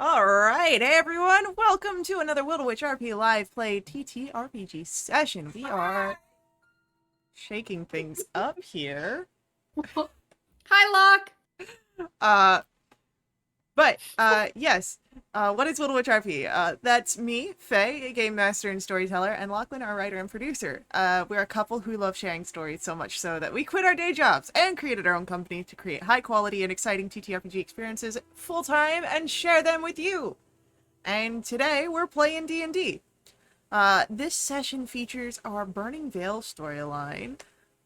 Alright, hey everyone, welcome to another Wildewitch RP Live Play TTRPG session. We are shaking things up here. Hi, Locke! Uh, yes. What is Wildewitch RP? That's me, Faye, a game master and storyteller, and Lachlan, our writer and producer. We're a couple who love sharing stories so much so that we quit our day jobs and created our own company to create high quality and exciting TTRPG experiences full-time and share them with you. And today we're playing D&D. This session features our Burning Veil storyline,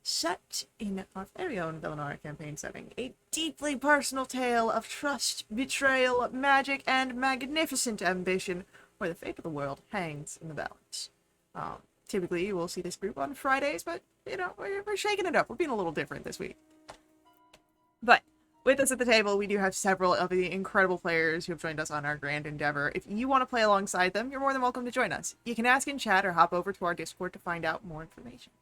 set in our very own Villanara campaign setting. A deeply personal tale of trust, betrayal, magic, and magnificent ambition, where the fate of the world hangs in the balance. Typically you will see this group on Fridays, but, we're shaking it up. We're being a little different this week. But with us at the table, we do have several of the incredible players who have joined us on our grand endeavor. If you want to play alongside them, you're more than welcome to join us. You can ask in chat or hop over to our Discord to find out more information.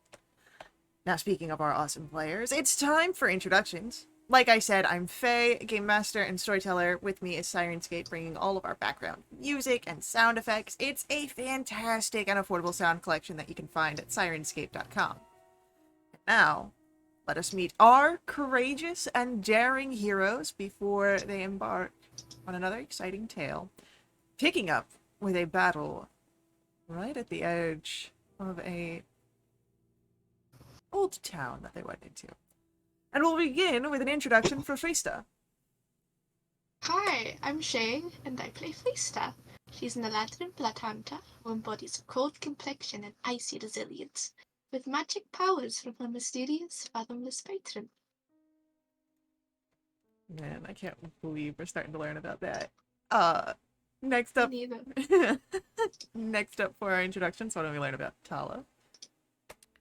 Now, speaking of our awesome players, it's time for introductions. Like I said, I'm Faye, game master and storyteller. With me is Sirenscape, bringing all of our background music and sound effects. It's a fantastic and affordable sound collection that you can find at sirenscape.com. Now, let us meet our courageous and daring heroes before they embark on another exciting tale, picking up with a battle right at the edge of a old town that they went into. And we'll begin with an introduction for Frista. Hi, I'm Shay, and I play Fleesta. She's an Aladdin blood hunter who embodies a cold complexion and icy resilience, with magic powers from her mysterious, fathomless patron. Man, I can't believe we're starting to learn about that. Next up... Neither. Next up for our introductions, why don't we learn about Tala?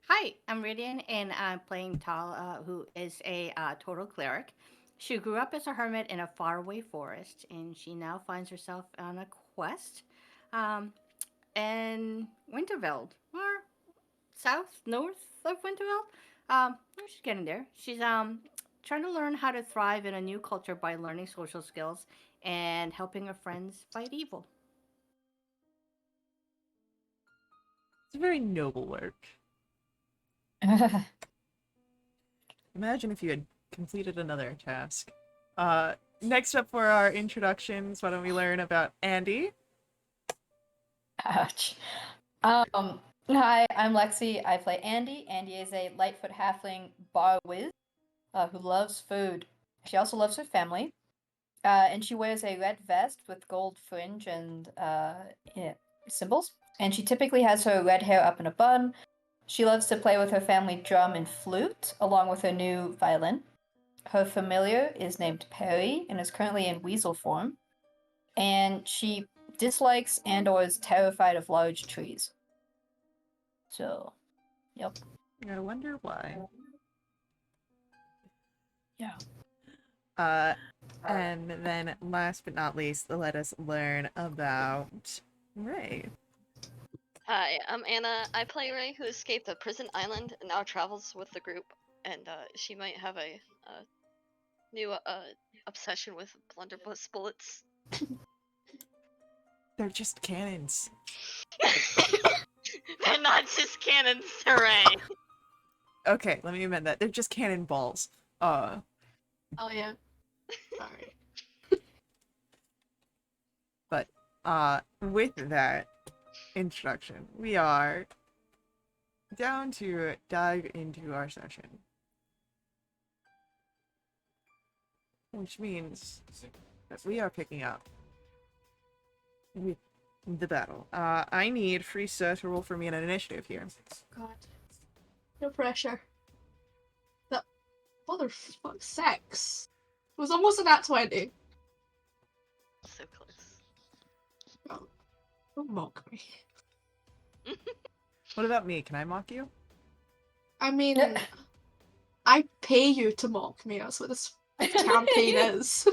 Hi, I'm Radian, and I'm playing Tal, who is a total cleric. She grew up as a hermit in a faraway forest, and she now finds herself on a quest in Winterveld, or north of Winterveld. She's getting there. She's trying to learn how to thrive in a new culture by learning social skills and helping her friends fight evil. It's a very noble work. Imagine if you had completed another task. Next up for our introductions, why don't we learn about Andy? Ouch. Hi, I'm Lexi. I play Andy. Andy is a Lightfoot halfling bar whiz who loves food. She also loves her family. And she wears a red vest with gold fringe and symbols. And she typically has her red hair up in a bun. She loves to play with her family drum and flute, along with her new violin. Her familiar is named Perry and is currently in weasel form. And she dislikes and or is terrified of large trees. So, yep. I wonder why. Yeah. And then last but not least, let us learn about Ray. Hi, I'm Anna. I play Ray, who escaped a prison island and now travels with the group. And she might have a new obsession with blunderbuss bullets. They're just cannons. They're not just cannons, Ray. Okay, let me amend that. They're just cannonballs. Oh yeah. Sorry. But with that introduction, we are down to dive into our session. Which means that we are picking up with the battle. I need Frisa to roll for me an initiative here. God. No pressure. That motherfuck sex. It was almost a nat 20. So close. Oh, don't mock me. What about me? Can I mock you? I mean, I pay you to mock me. That's what this campaign is.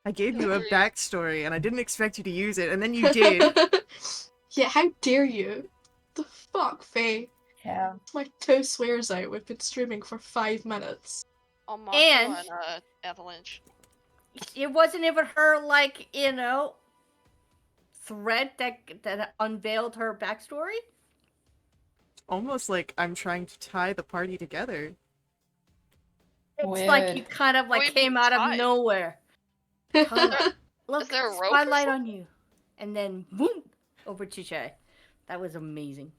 I gave you a backstory and I didn't expect you to use it, and then you did. Yeah, how dare you? The fuck, Faye? Yeah. My toe swears out. We've been streaming for 5 minutes. I'll mock And- you on Avalanche. it wasn't even her, like, thread that unveiled her backstory. Almost like I'm trying to tie the party together. It's like Weird. you kind of like Or even came out of tied. nowhere. Look, there a rope or spotlight something? on you, and then boom, over to Shay. That was amazing.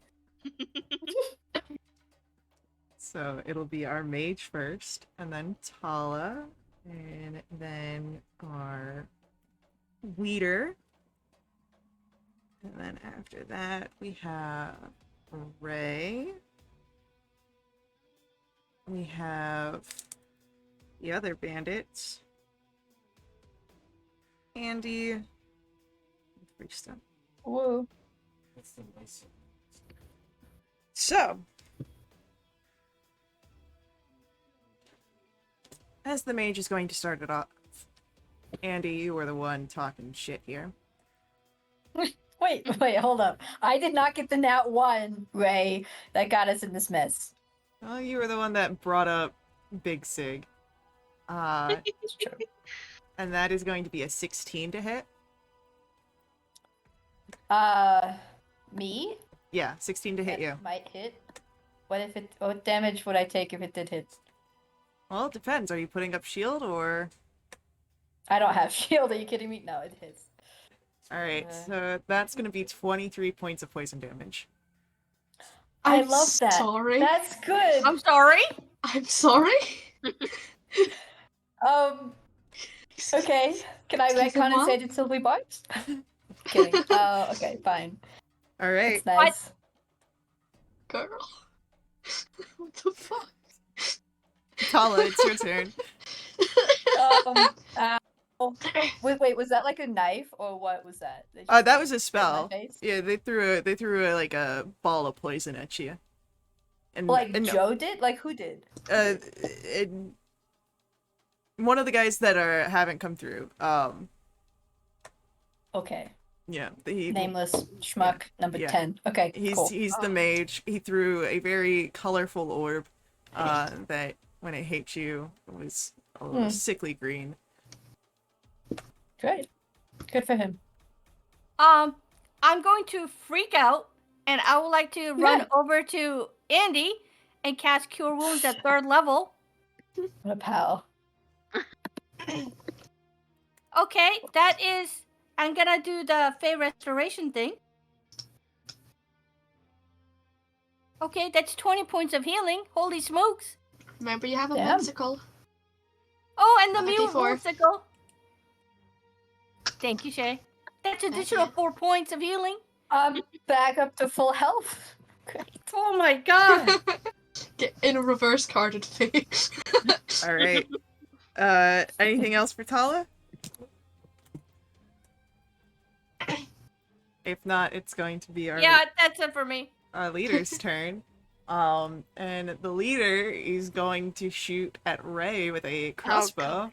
So it'll be our mage first, and then Tala, and then our weeder. And then after that, we have Ray. We have the other bandits. Andy. Freestone. Woo. So, as the mage is going to start it off, Andy, you were the one talking shit here. Wait, hold up. I did not get the nat 1, Ray, that got us in this mess. Well, you were the one that brought up Big Sig. It's true. And that is going to be a 16 to hit. Me? Yeah, 16 to hit That you. might hit. What damage would I take if it did hit? Well, it depends. Are you putting up shield or... I don't have shield, are you kidding me? No, it hits. Alright, Uh. so that's gonna be 23 points of poison damage. I I'm love that. sorry. That's good. I'm sorry. I'm sorry. Okay. Can I Excuse me, retcon and Mom? say it's Sylvie Bart? Kidding. Oh, okay, fine. Alright, That's nice. Girl. What the fuck? Tala, it's your turn. Wait, was that like a knife or what was that? They That just was a spit in my spell. face? Yeah, they threw like a ball of poison at you. And, Like and Joe did? Like who did? one of the guys that haven't come through. Okay. Yeah, Nameless schmuck number Yeah. 10. Okay, cool. He's the mage. He threw a very colorful orb that when it hit you it was a little sickly green. Great. Good for him. I'm going to freak out, and I would like to run over to Andy and cast Cure Wounds at 3rd level. What a pal. Okay, that is. I'm gonna do the Fey Restoration thing. Okay, that's 20 points of healing. Holy smokes! Remember, you have a Damn. musical. Oh, and the Another mute D4. musical. Thank you, Shay. That's additional you. 4 points of healing. I'm back up to full health. Great. Oh my god! Get in a reverse carded face. Alright. Anything else for Tala? If not, it's going to be our Yeah, that's it for me. leader's turn. And the leader is going to shoot at Ray with a crossbow.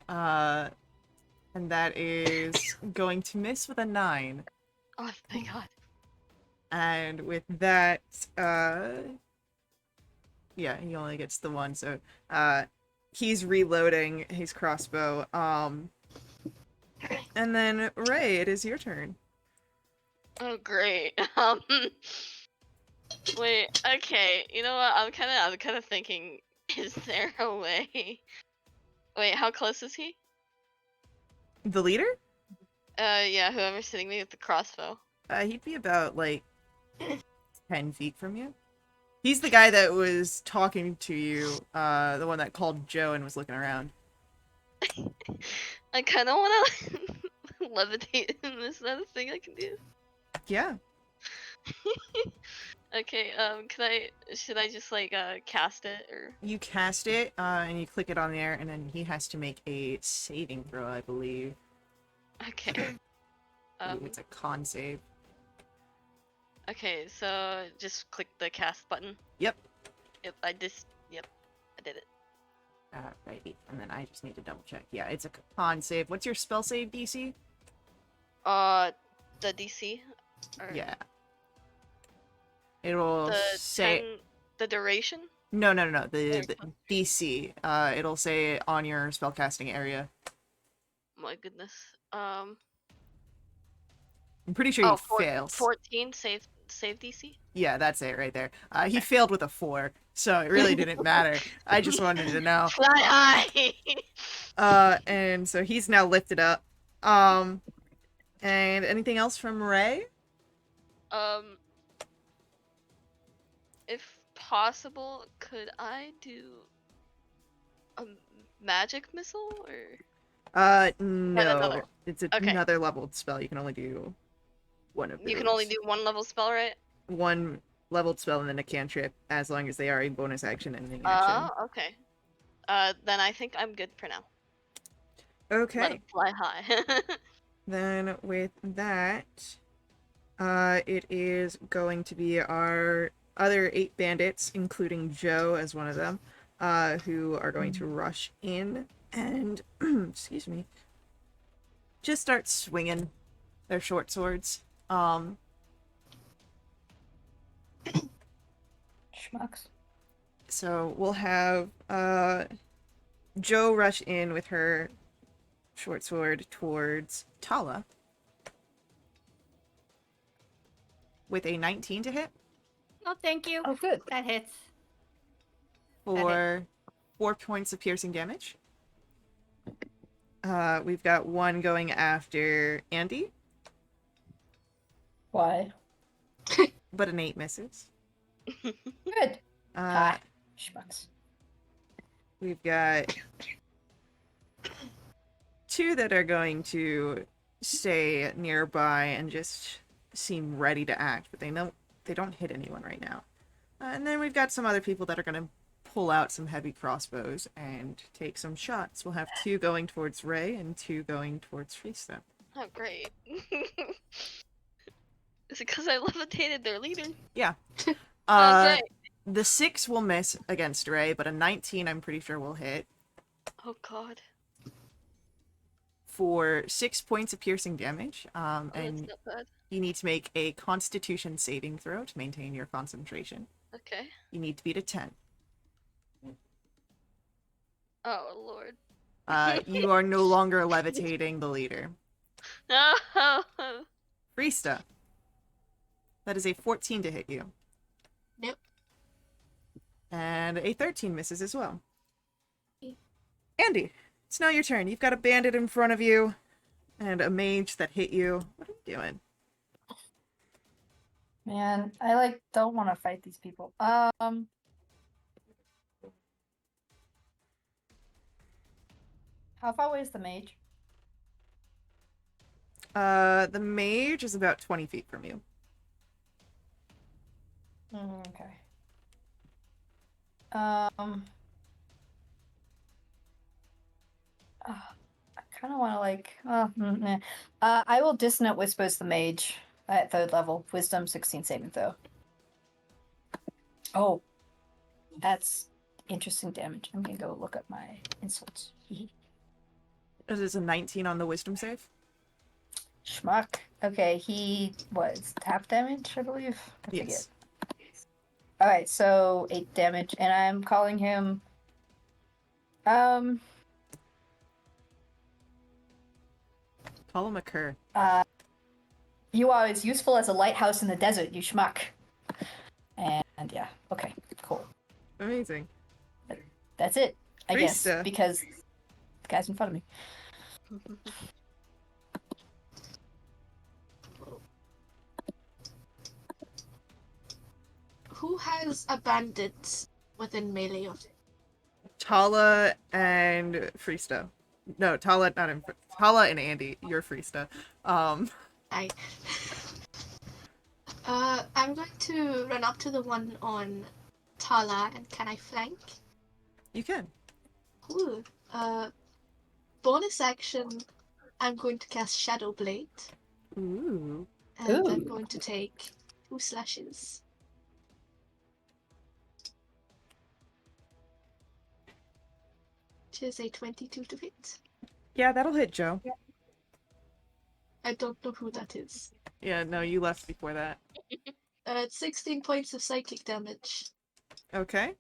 And that is going to miss with a 9. Oh, thank God. And with that, yeah, he only gets the 1, so, he's reloading his crossbow. And then, Ray, it is your turn. Oh, great. Wait, okay. You know what? I'm kind of thinking, is there a way? Wait, how close is he? The leader? Yeah, whoever's hitting me with the crossbow. He'd be about, like, 10 feet from you. He's the guy that was talking to you, the one that called Joe and was looking around. I kind of want to levitate him. Is that a thing I can do? Yeah. Okay, should I just, like, cast it, or? You cast it, and you click it on there, and then he has to make a saving throw, I believe. Okay. It's a con save. Okay, so just click the cast button. Yep. Yep, yep, I did it. Righty. And then I just need to double check. Yeah, it's a con save. What's your spell save DC? The DC? Or Yeah. It'll The say... 10, the duration? No. The DC. It'll say on your spellcasting area. My goodness. I'm pretty sure he fails. 14 save DC. Yeah, that's it right there. He failed with a 4, so it really didn't matter. I just wanted to know. Fly high. And so he's now lifted up. And anything else from Ray? If possible, could I do a magic missile or? No. another- It's Okay. another leveled spell. You can only do one of those. You can only do one level spell, right? one leveled spell and then a cantrip, as long as they are a bonus action and an action. Oh, okay. Then I think I'm good for now. Let Okay. it fly high. Then with that, it is going to be our other 8 bandits, including Joe as one of them, who are going to rush in and, excuse me, just start swinging their short swords. Schmucks. So we'll have Joe rush in with her short sword towards Tala with a 19 to hit No, thank you. Oh, good. That hits. for 4 points of piercing damage. We've got one going after Andy, Why? but an 8 misses. Good. Uh, Schmucks. we've got 2 that are going to stay nearby and just seem ready to act, but they don't hit anyone right now. And then we've got some other people that are going to pull out some heavy crossbows and take some shots. We'll have 2 going towards Ray and 2 going towards Frista. Oh, great. Is it because I levitated their leader? Yeah. Oh, great. The 6 will miss against Ray, but a 19 I'm pretty sure will hit Oh, God. for 6 points of piercing damage. Oh, that's And not bad. you need to make a Constitution saving throw to maintain your concentration. Okay. You need to beat a 10. Oh, Lord. You are no longer levitating the leader. No. Frista. That is a 14 to hit you. Nope. And a 13 misses as well. Andy, it's now your turn. You've got a bandit in front of you and a mage that hit you. What are you doing? Man, I don't want to fight these people. How far away is the mage? The mage is about 20 feet from you. Okay. I kind of want to I will dissonant whispers the mage at 3rd level. Wisdom 16 saving throw. Oh, that's interesting damage. I'm gonna go look up my insults. It is a 19 on the wisdom save. Schmuck. Okay, he was tap damage, I believe. I forget. Yes. All right, so 8 damage, and I'm calling him. Call him a cur. You are as useful as a lighthouse in the desert, you schmuck. And yeah, okay, cool. Amazing. That's it, I guess, Krista. because the guy's in front of me. Who has a bandit within melee of Tala and Frista. No, Tala, not in, Tala and Andy. You're Frista. I? I'm going to run up to the one on Tala, and can I flank? You can. Ooh. Bonus action, I'm going to cast Shadow Blade, Ooh. and I'm Ooh. going to take 2 slashes. Which is a 22 to hit. Yeah, that'll hit Joe. I don't know who that is. Yeah, no, you left before that. It's 16 points of psychic damage. Okay.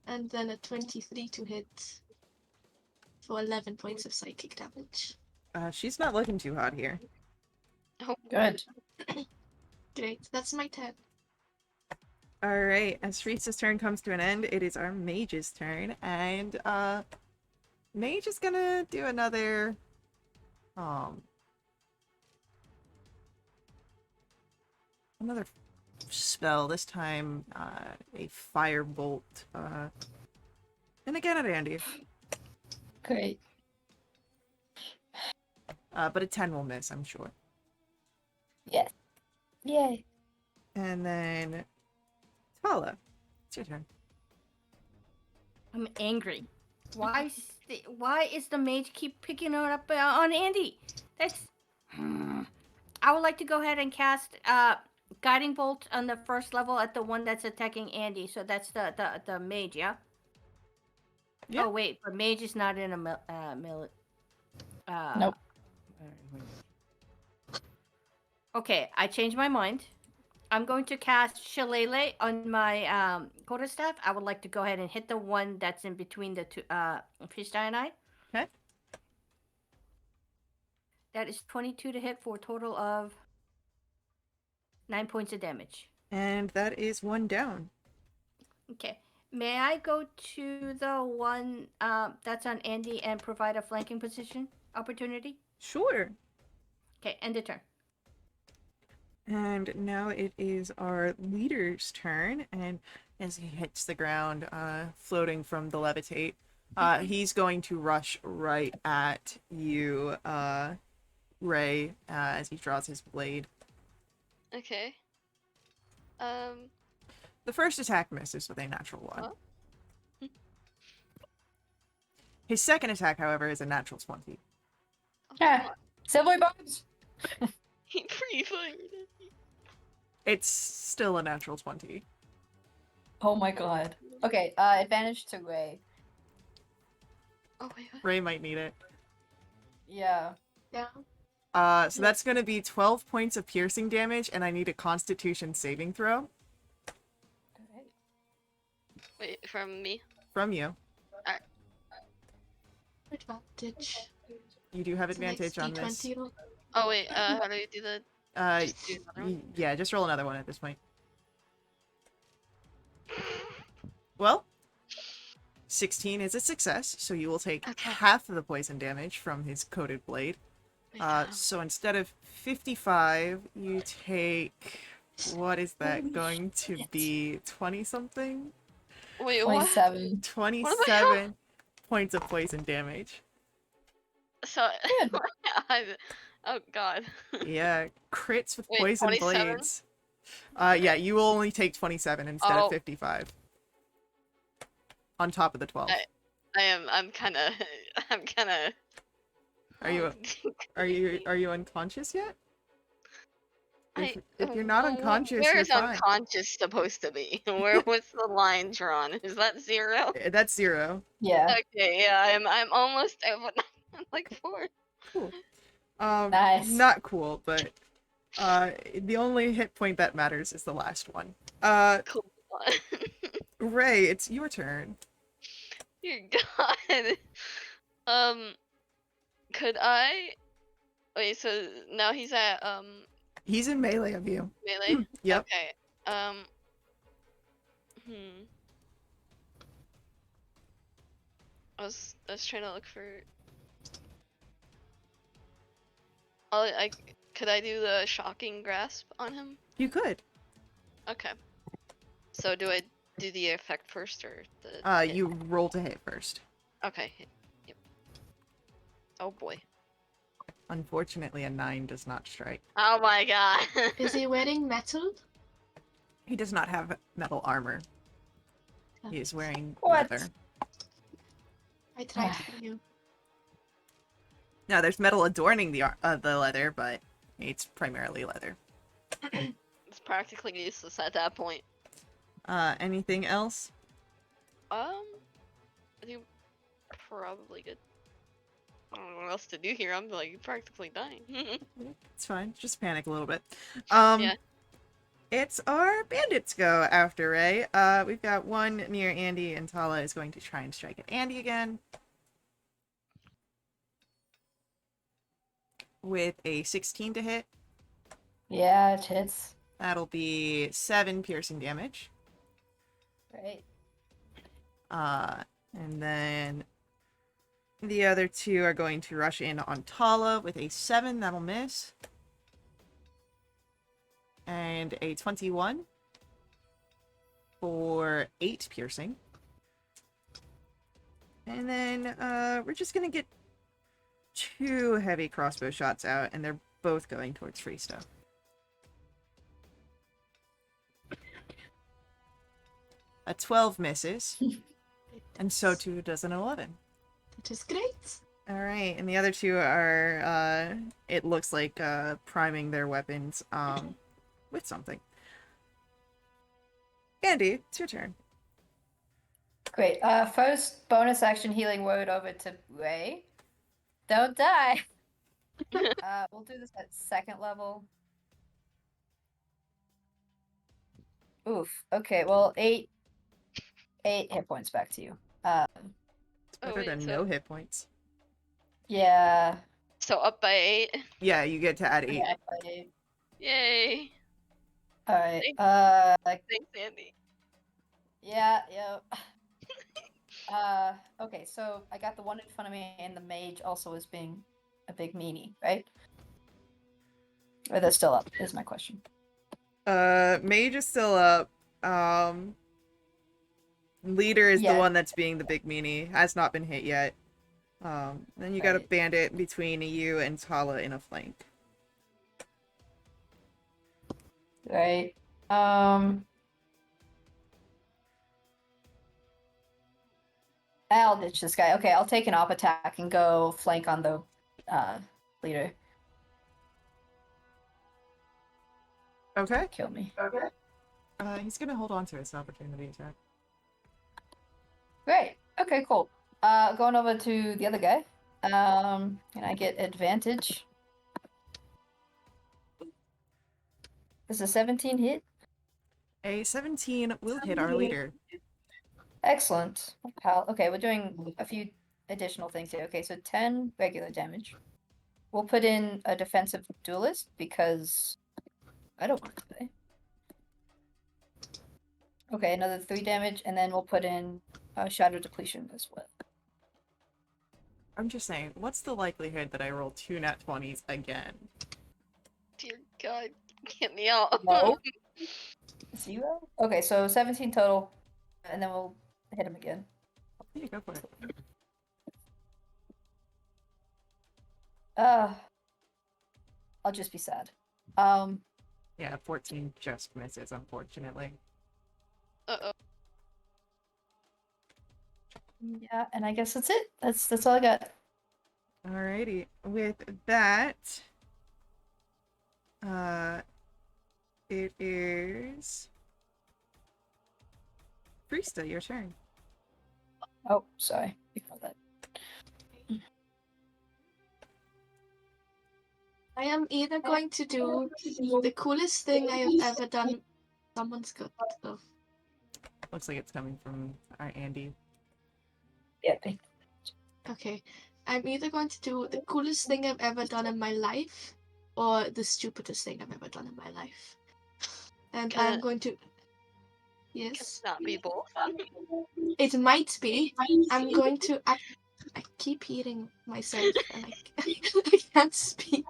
And then a 23 to hit for 11 points of psychic damage. She's not looking too hot here. Oh, Good. Great, that's my turn. Alright, as Shriek's turn comes to an end, it is our mage's turn, and Mage is gonna do another another spell, this time a firebolt. And again at Andy. Great. But a 10 will miss, I'm sure. Yes. Yay. And then Tala, it's your turn. I'm angry. Why is the mage keep picking it up on Andy? That's. I would like to go ahead and cast guiding bolt on the first level at the one that's attacking Andy. So that's the mage, yeah. Yeah. Oh wait, but mage is not in a Nope. Okay, I changed my mind. I'm going to cast Shillelagh on my quarterstaff. I would like to go ahead and hit the one that's in between the two Fisheye and I. Okay. That is 22 to hit for a total of 9 points of damage. And that is one down. Okay. May I go to the one that's on Andy and provide a flanking position opportunity? Sure. Okay, end the turn. And now it is our leader's turn, and as he hits the ground, floating from the levitate, he's going to rush right at you, Ray, as he draws his blade. okay. The first attack misses with a natural one. Huh? His second attack, however, is a natural 20. Yeah. Sibling bonds. He pre-fired. It's still a natural 20. Oh my god. Okay, advantage to Ray. Oh wait, what? Ray might need it. Yeah. Yeah. So that's going to be 12 points of piercing damage, and I need a Constitution saving throw Wait, from me? from you. Advantage. You do have It's a nice advantage on this. D20 roll. Oh wait, how do you do the? Just do another one? Yeah, just roll another one at this point. Well, 16 is a success, so you will take Okay. half of the poison damage from his coated blade. So instead of 55, you take... What is that Holy going to shit. be? 20-something? Wait, what? 27. 27 points of poison damage. So, Good. oh god. Yeah, crits with Wait, poison 27? blades. Yeah, you will only take 27 instead Oh. of 55. On top of the 12. I'm kind of, Are you unconscious yet? If you're not unconscious, where you're is fine. unconscious supposed to be? What's the line drawn? Is that 0? That's 0. Yeah. Okay, yeah, I'm almost at I'm like 4. Cool. Nice. Not cool, but the only hit point that matters is the last one. Cool. Ray, it's your turn. Dear God. Could I? Wait, so now he's at He's in melee of you. melee. Yep. Okay. I was trying to look for. Could I do the shocking grasp on him? You could. Okay. So do I do the effect first or the? hit? You roll to hit first. Okay. Yep. Oh boy. Unfortunately, a 9 does not strike. Oh my god. Is he wearing metal? He does not have metal armor. He is wearing What? leather. I tried for you. Now, there's metal adorning the leather, but it's primarily leather. It's practically useless at that point. Anything else? I think probably good. I don't know what else to do here. I'm like practically dying. It's fine. Just panic a little bit. Yeah. it's our bandits go after Ray. We've got one near Andy, and Tala is going to try and strike at Andy again. With a 16 to hit. Yeah, it hits. That'll be 7 piercing damage. Right. And then the other two are going to rush in on Tala with a 7. That'll miss. And a 21 for 8 piercing. And then we're just going to get 2 heavy crossbow shots out, and they're both going towards Freesta. A 12 misses, and so too does an 11. That is great. All right, and the other two are, it looks like, priming their weapons, with something. Andy, it's your turn. Great. First bonus action healing word over to Ray. Don't die. We'll do this at 2nd level. Oof. Okay. Well, 8 hit points back to you. It's better wait, than so- no hit points. Yeah. So up by 8. Yeah, you get to add 8. Yeah. 8. Yay! All right. Thanks, Andy. Yeah. Okay. So I got the one in front of me, and the mage also is being a big meanie, right? Or they're still up? Is my question. Mage is still up. Leader is the Yeah. one that's being the big meanie. Has not been hit yet. Then you got a Right. bandit between you and Tala in a flank. Right. I'll ditch this guy. Okay, I'll take an op attack and go flank on the leader. Okay. Kill me. He's gonna hold on to his opportunity attack. Great. Okay, cool. Going over to the other guy. Can I get advantage? Does a 17 hit? A 17 will hit our leader. Excellent. Pal. Okay, we're doing a few additional things here. Okay, so 10 regular damage. We'll put in a defensive duelist because I don't want to play. Okay, another 3 damage, and then we'll put in shadow depletion as well. I'm just saying, what's the likelihood that I roll 2 nat 20s again? Dear God, get me out. No. 0? Okay, so 17 total, and then we'll hit him again. Yeah, go for it. I'll just be sad. Yeah, 14 just misses, unfortunately. Uh-oh. Yeah, and I guess that's it. That's all I got. Alrighty. With that, it is Freesta, your turn. Oh, sorry. Ignore that. I am either going to do the coolest thing I have ever done. Someone's got stuff. Looks like it's coming from our Andy. Yeah. Okay. I'm either going to do the coolest thing I've ever done in my life or the stupidest thing I've ever done in my life. And Can I'm it- going to. Can Yes. it not be both? It might be. I'm going to. I keep hearing myself and I can't speak.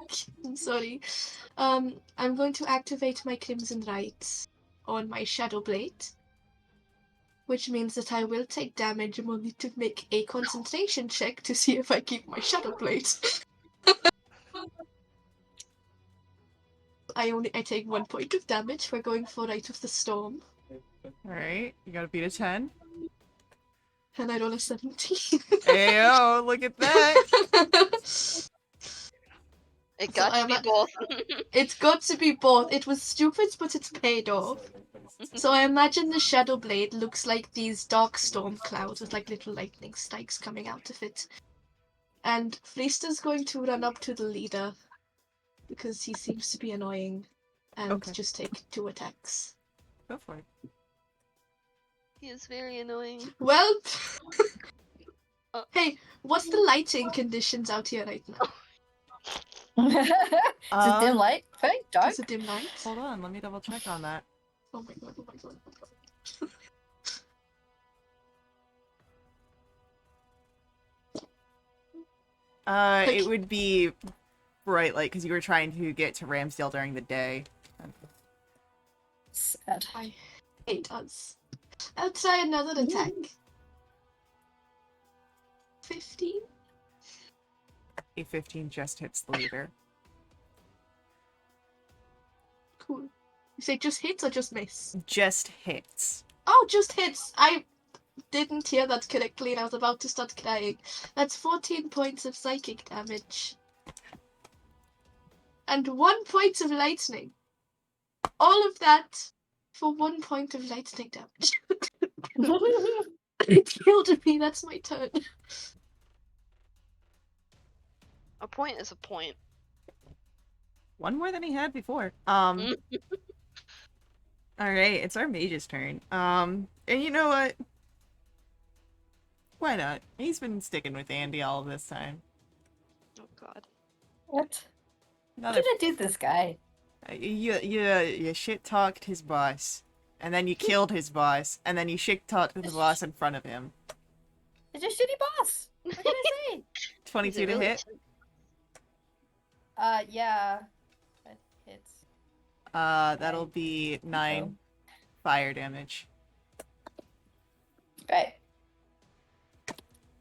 I'm sorry. I'm going to activate my Crimson Rights on my Shadow Blade, which means that I will take damage and will need to make a concentration check to see if I keep my Shadow Blade. I take 1 point of damage for going for Right of the Storm, Alright, you gotta beat a 10. and I roll a 17. Ayo, look at that! It So got to I'm be at- both. It's got to be both. It was stupid, but it's paid off. So I imagine the Shadow Blade looks like these dark storm clouds with like little lightning strikes coming out of it. And Fleista's going to run up to the leader because he seems to be annoying. and Okay. just take 2 attacks. Go for it. He is very annoying. Well, Uh, hey, what's the lighting conditions out here right now? Is it dim light? Okay, dark. Is it dim light? Hold on, let me double check on that. Oh my god, oh my god, oh my god. It would be bright light because you were trying to get to Ramsdale during the day. Sad. I hate us. I'll try another attack. 15? A 15 just hits the leader. Cool. You say just hits or just miss? Just hits. Oh, just hits! I didn't hear that correctly and I was about to start crying. That's 14 points of psychic damage. And 1 point of lightning. All of that for 1 point of lightning damage. It killed me, that's my turn. A point is a point. One more than he had before. Mm. Alright, it's our mage's turn. And you know what? Why not? He's been sticking with Andy all of this time. Oh god. What? What Another did I do to this guy? you shit talked his boss, and then you killed his boss, and then you shit talked the boss in front of him. It's a shitty boss. What can I say? 22 Is it to really hit. Yeah. That hits. That'll be 9 fire damage. Right.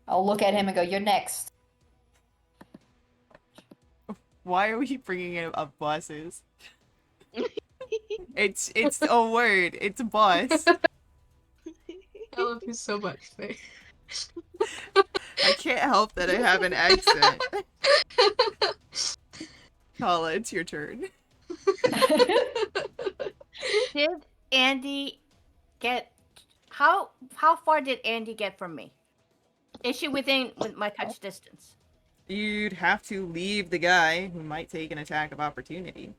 I'll look at him and go, "You're next." Why are we bringing up bosses? It's a word. It's a boss. I love you so much, Faye. I can't help that I have an accent. Kala, it's your turn. Did Andy get how far did Andy get from me? Is she within with my touch distance? You'd have to leave the guy who might take an attack of opportunity.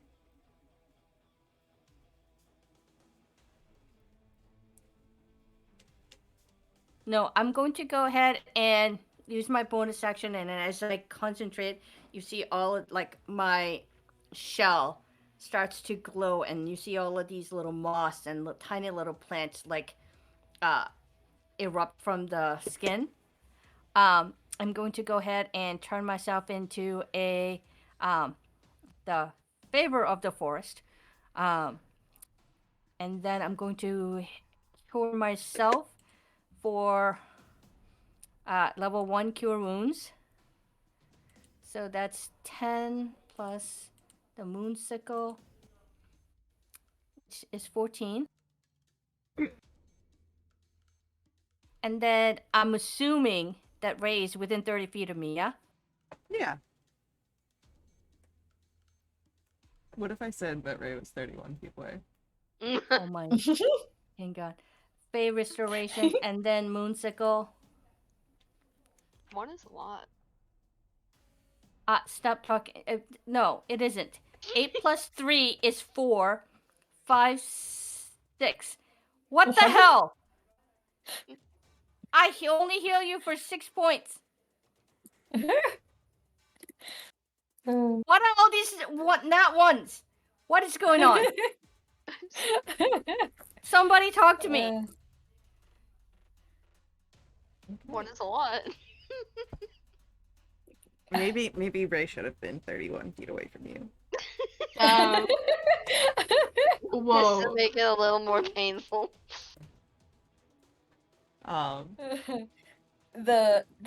No, I'm going to go ahead and use my bonus action, and then as I concentrate, you see all of, like, my shell starts to glow, and you see all of these little moss and tiny little plants like erupt from the skin. I'm going to go ahead and turn myself into a the favor of the forest, and then I'm going to cure myself for level 1 cure wounds. So that's 10 plus the moon sickle, which is 14. And then I'm assuming that Ray is within 30 feet of me, yeah? Yeah. What if I said that Ray was 31 feet away? Oh my. Hang on. Fey restoration and then moon sickle. One is a lot. Stop talking. No, it isn't. 8 plus 3 is 4. 5, 6. What the hell? I only heal you for 6 points. What are all these not ones? What is going on? Somebody talk to me. One is a lot. Maybe Ray should have been 31 feet away from you. Whoa. Just to make it a little more painful.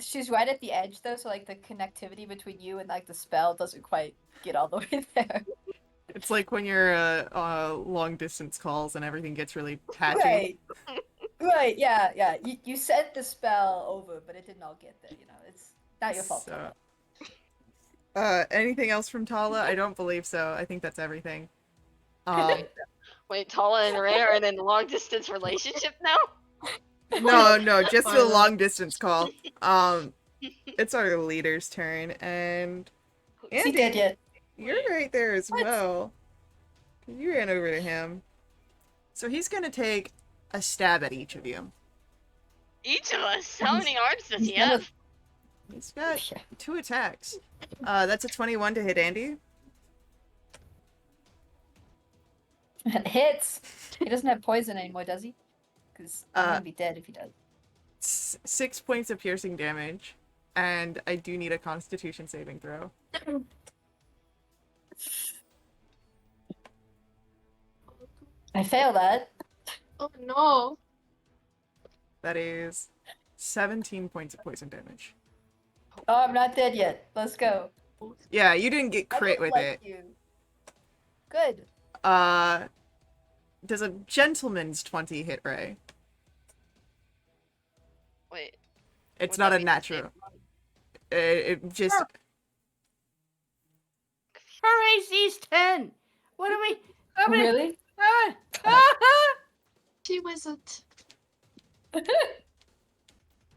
She's right at the edge though, so like the connectivity between you and like the spell doesn't quite get all the way there. It's like when you're long distance calls and everything gets really patchy. Right. Right, yeah. You sent the spell over, but it didn't all get there, you know. It's not your fault. So, anything else from Tala? I don't believe so. I think that's everything. Wait, Tala and Ray are in a long distance relationship now? No, just a long distance call. It's our leader's turn, and Is he dead yet? you're right there as well. You ran over to him. So he's gonna take a stab at each of you. Each of us? How many arms does he he's gonna- have? He's got 2 attacks. That's a 21 to hit Andy. It hits. He doesn't have poison anymore, does he? Because I'm gonna be dead if he does. 6 points of piercing damage. And I do need a Constitution saving throw. I fail that. Oh no. That is 17 points of poison damage. Oh, I'm not dead yet. Let's go. Yeah, you didn't get I crit just with like it. you. Good. Does a gentleman's 20 hit Ray? Wait. It's would not that a be the natural. same one? It just... Her AC's 10. What are we? How many? Really? She wizard.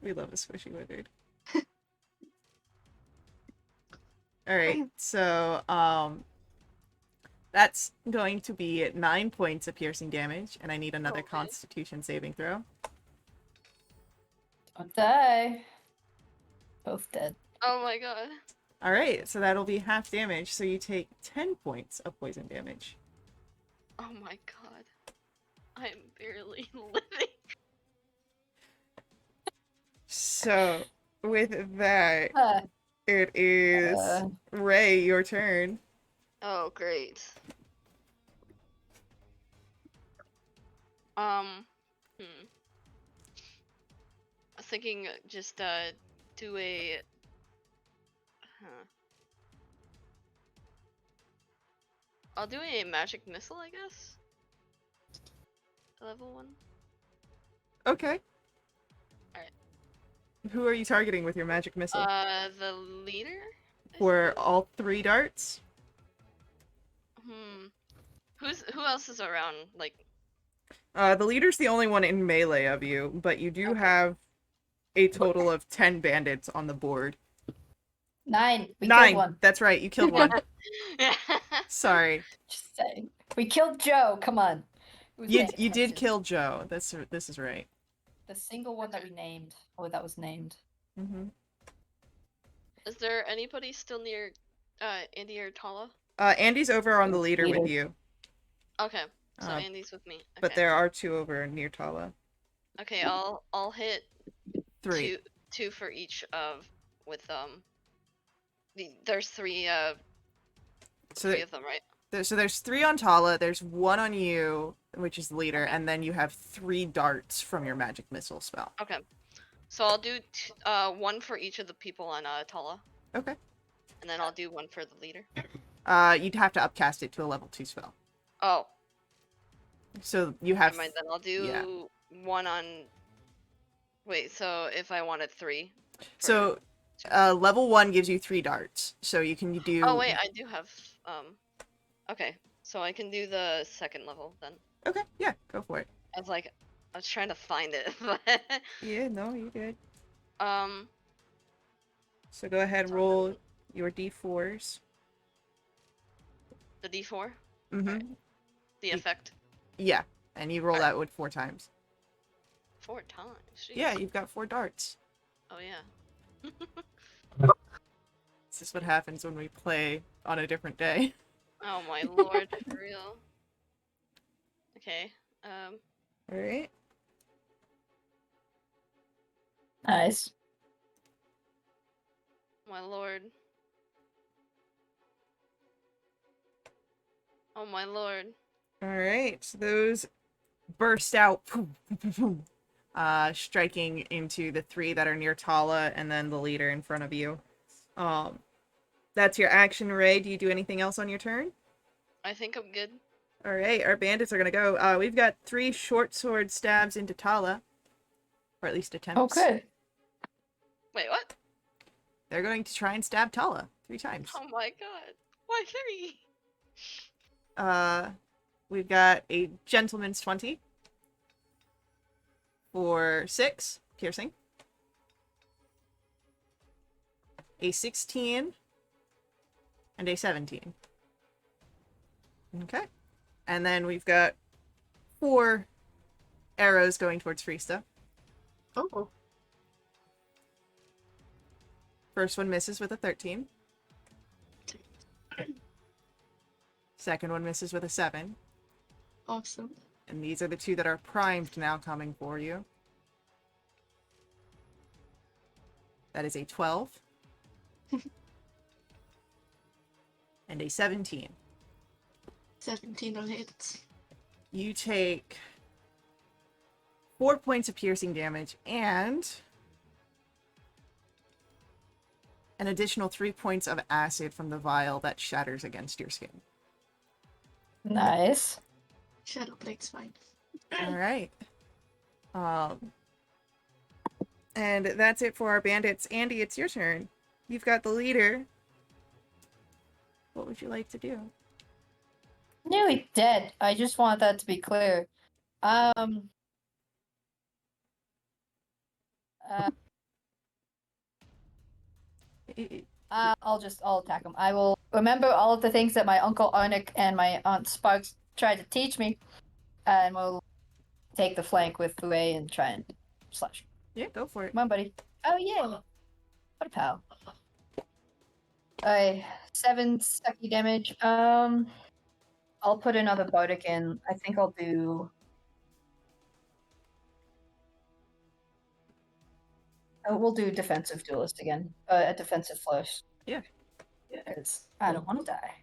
We love a squishy wizard. Alright, so, that's going to be 9 points of piercing damage, and I need another Okay. Constitution saving throw. Don't die. Both dead. Oh my god. Alright, so that'll be half damage, so you take 10 points of poison damage. Oh my god. I'm barely living. So, with that, Huh. it is Ray, your turn. Oh, great. I was thinking just do a I'll do a magic missile, I guess. Level 1. Okay. Alright. Who are you targeting with your magic missile? The leader? I For suppose? all 3 darts? Who else is around? Like, The leader's the only one in melee of you, but you do Okay. have a total of 10 bandits on the board. 9. We 9! killed one. That's right, you killed one. Sorry. Just saying. We killed Joe. Come on. Who's You paying did attention? kill Joe. This is right. The single one that we named. Oh, that was named. Mm-hmm. Is there anybody still near Andy or Tala? Andy's over on the leader with Leader. you, Okay, so Uh, Andy's with me. Okay. but there are 2 over near Tala. Okay, I'll hit 3. two for each of with there's three So, three of them, right? so there's 3 on Tala, there's 1 on you, which is the leader, and then you have 3 darts from your magic missile spell. Okay, so I'll do one for each of the people on Tala, Okay. and then I'll do one for the leader. You'd have to upcast it to a level 2 spell. Oh, So you have... never mind. Then I'll do yeah. one on. Wait, so if I wanted 3. So, level 1 gives you 3 darts, so you can do... Oh wait, I do have Okay, so I can do the second level then. Okay, yeah, go for it. I was trying to find it, but Yeah, no, you good. um, So go ahead, roll your d4s. the D4, Mm-hmm. the effect, Yeah, and you roll that with 4 times. 4 times. Jeez. Yeah, you've got 4 darts. Oh yeah. This is what happens when we play on a different day. Oh my lord, for real. Okay. Alright. Nice. My lord. Oh my lord. Alright, so those burst out, striking into the 3 that are near Tala and then the leader in front of you. That's your action, Ray. Do you do anything else on your turn? I think I'm good. Alright, our bandits are gonna go. We've got 3 short sword stabs into Tala. Or at least attempts. Oh, good. Wait, what? They're going to try and stab Tala 3 times. Oh my god. Why 3? We've got a gentleman's 20 for 6 piercing, a 16, and a 17. Okay. And then we've got 4 arrows going towards Freesta. Oh. First one misses with a 13. Second one misses with a 7. Awesome. And these are the 2 that are primed now coming for you. That is a 12. And a 17. 17 will hit. You take 4 points of piercing damage and an additional 3 points of acid from the vial that shatters against your skin. Nice. Shadow Blade's fine. All right. And that's it for our bandits. Andy, it's your turn. You've got the leader. What would you like to do? Nearly dead. I just want that to be clear. Um. I'll attack him. I will remember all of the things that my uncle Arnick and my aunt Sparks tried to teach me, and we'll take the flank with Ray and try and slash. Yeah, go for it. Come on, buddy. Oh yeah. What a pal. Alright, 7 sucky damage. I'll put another bardic in. I think I'll do. Oh, we'll do defensive duelist again. A defensive flourish. Yeah. Because I don't want to die.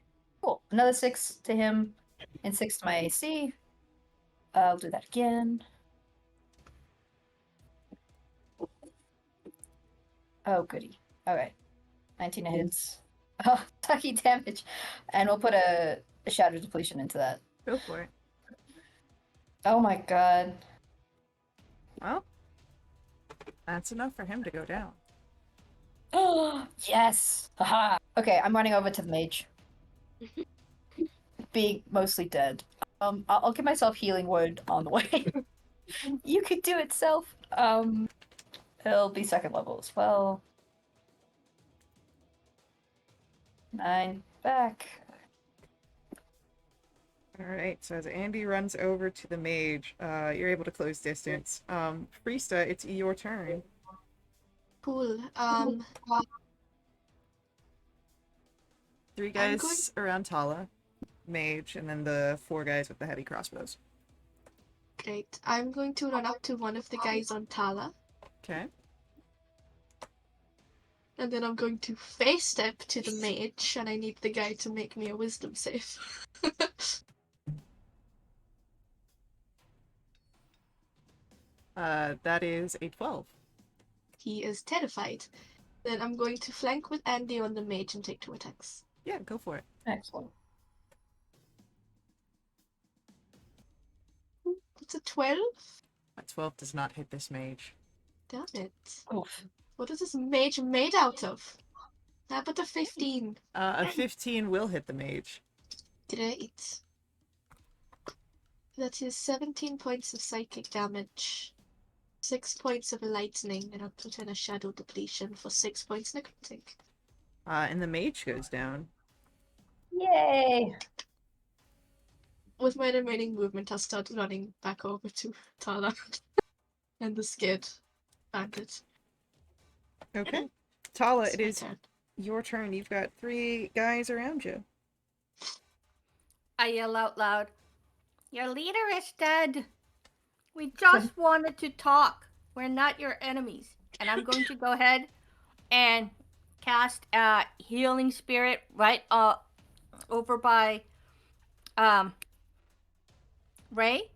Cool. Another 6 to him, and 6 to my AC. I'll do that again. Oh, goody. Alright. 19 hits. Oh, sucky damage. And we'll put a shadow depletion into that. Go for it. Oh my god. Well, that's enough for him to go down. Oh, yes! Haha! Okay, I'm running over to the mage. Being mostly dead. I'll give myself healing word on the way. You could do it, self. It'll be 2nd level as well. 9 back. Alright, so as Andy runs over to the mage, you're able to close distance. Freesta, it's your turn. Cool. 3 I'm guys around Tala, mage, and then the 4 guys with the heavy crossbows. Great. I'm going to run up to one of the guys on Tala, Okay. and then I'm going to face step to the mage, and I need the guy to make me a wisdom save. That is a 12. He is terrified. Then I'm going to flank with Andy on the mage and take 2 attacks. Yeah, go for it. Excellent. It's a 12? A 12 does not hit this mage. Damn it. Oof. What is this mage made out of? How about a 15? A 15 will hit the mage. Great. That is 17 points of psychic damage, 6 points of lightning, and I'll put in a shadow depletion for 6 points necrotic. And the mage goes down. Yay! With my remaining movement, I'll start running back over to Tala and the scared bandit. Okay. Tala, It's it my is turn. your turn. You've got 3 guys around you. I yell out loud, "Your leader is dead. We just wanted to talk. We're not your enemies." And I'm going to go ahead and cast a healing spirit right over by Ray,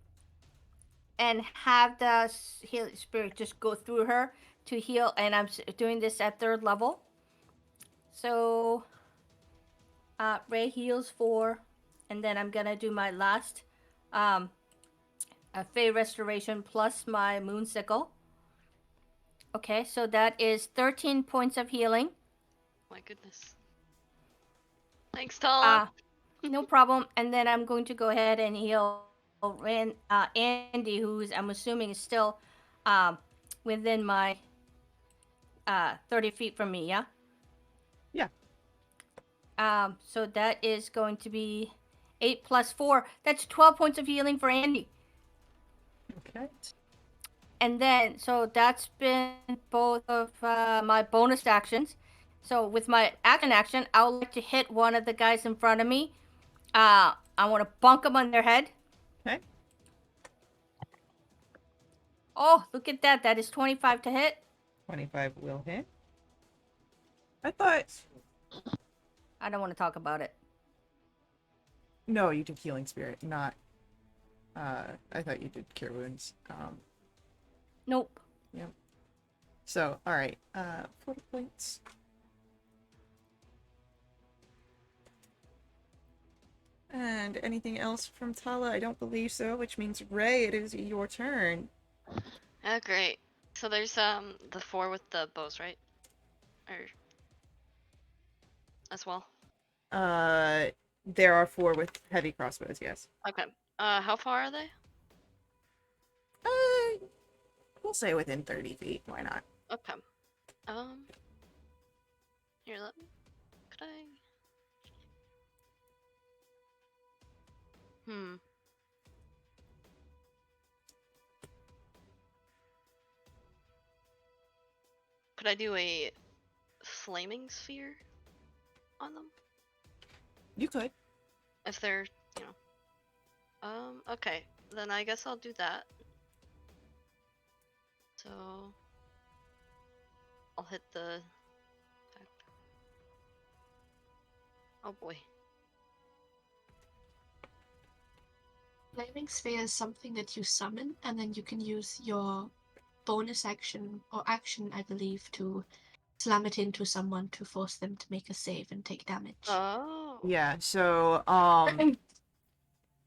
and have the healing spirit just go through her to heal. And I'm doing this at 3rd level. So Ray heals 4, and then I'm gonna do my last a Fey Restoration plus my Moon Sickle. Okay, so that is 13 points of healing. My goodness. Thanks, Tala. No problem. And then I'm going to go ahead and heal Andy, who's, I'm assuming, is still within my 30 feet from me, yeah? Yeah. So that is going to be 8 plus 4. That's 12 points of healing for Andy. Okay. And then, so that's been both of my bonus actions. So with my action, I would like to hit one of the guys in front of me. I want to bonk them on their head. Okay. Oh, look at that. That is 25 to hit. 25 will hit. I thought... I don't want to talk about it. No, you did Healing Spirit, not... I thought you did Cure Wounds. Nope. Yep. So, alright. 40 points. And anything else from Tala? I don't believe so, which means Ray, it is your turn. Oh, great. So there's the 4 with the bows, right? Or as well. There are 4 with heavy crossbows, yes. Okay. How far are they? We'll say within 30 feet. Why not? Okay. Here, let me. Could I? Could I do a flaming sphere on them? You could. If they're, you know. Okay. Then I guess I'll do that. So I'll hit the. Oh boy. Flaming Sphere is something that you summon, and then you can use your bonus action, or action, I believe, to slam it into someone to force them to make a save and take damage. Oh. Yeah, so,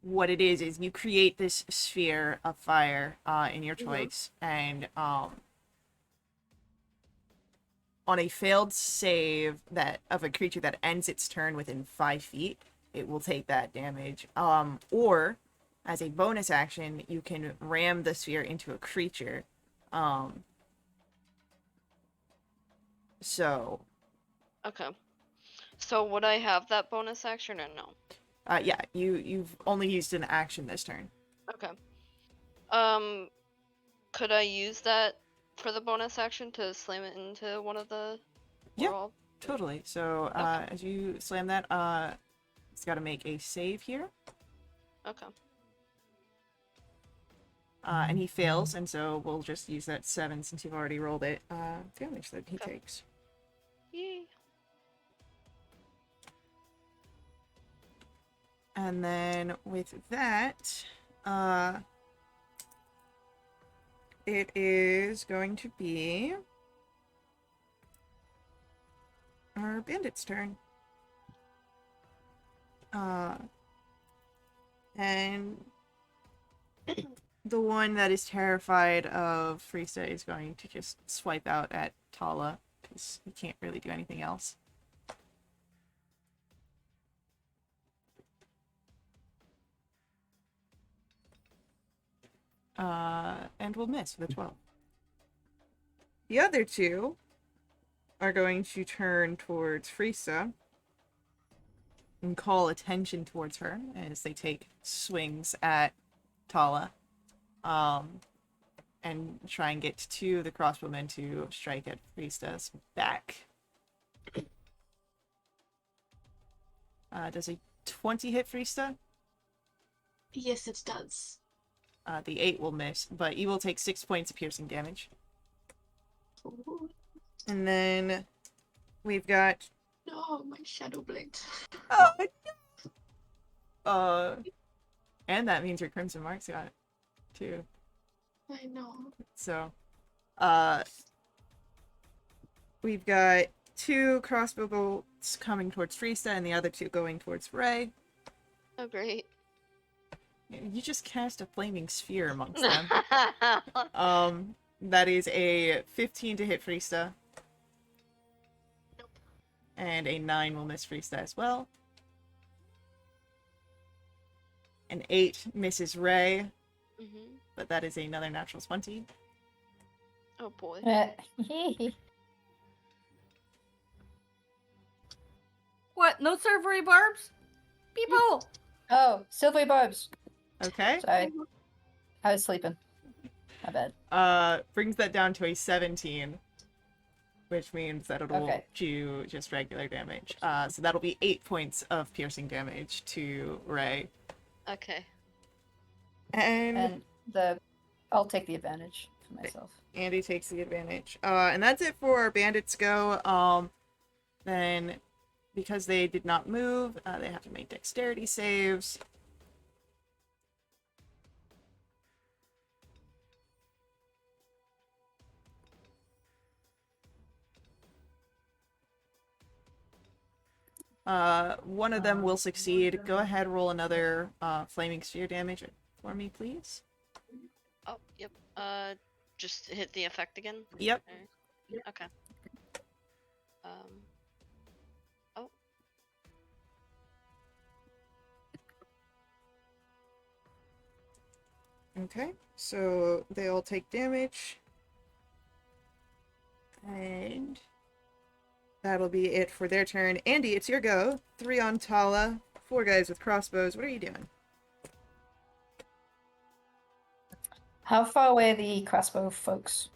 what it is you create this sphere of fire, in your choice, and, on a failed save of a creature that ends its turn within 5 feet, it will take that damage. Or, as a bonus action, you can ram the sphere into a creature. So... Okay. So would I have that bonus action or no? Yeah, you've only used an action this turn. Okay. Could I use that for the bonus action to slam it into one of the Yeah. world? Totally. So, Okay. as you slam that, it's got to make a save here. Okay. And he fails, and so we'll just use that 7 since you've already rolled it. Damage that he Okay. takes. Yay. And then with that, it is going to be our bandit's turn. And the one that is terrified of Friesta is going to just swipe out at Tala, because he can't really do anything else. And will miss with a 12. The other two are going to turn towards Friesta and call attention towards her as they take swings at Tala. And try and get 2 of the crossbowmen to strike at Friesta's back. Does a 20 hit Friesta? Yes, it does. The 8 will miss, but you will take 6 points of piercing damage. Ooh. And then we've got... No, my Shadow Blade. And that means your Crimson Mark's got it, too. I know. So, we've got 2 crossbow bolts coming towards Friesta and the other 2 going towards Ray. Oh great. You just cast a flaming sphere amongst them. That is a 15 to hit Friesta. Nope. And a 9 will miss Friesta as well. An 8 misses Ray, but that is another natural 20. Oh boy. What? No servery barbs? People! Oh, silvery barbs. Okay. Sorry, I was sleeping. My bad. Brings that down to a 17, which means that it'll Okay. do just regular damage. So that'll be 8 points of piercing damage to Ray. Okay. And I'll take the advantage for myself. Andy takes the advantage. And that's it for our bandits go. Then, because they did not move, they have to make dexterity saves. One of them will succeed. Go ahead, roll another flaming sphere damage for me, please. Oh, yep. Just hit the effect again. Yep. Okay. Oh. Okay, so they all take damage. And that'll be it for their turn. Andy, it's your go. 3 on Tala, 4 guys with crossbows. What are you doing? How far away are the crossbow folks?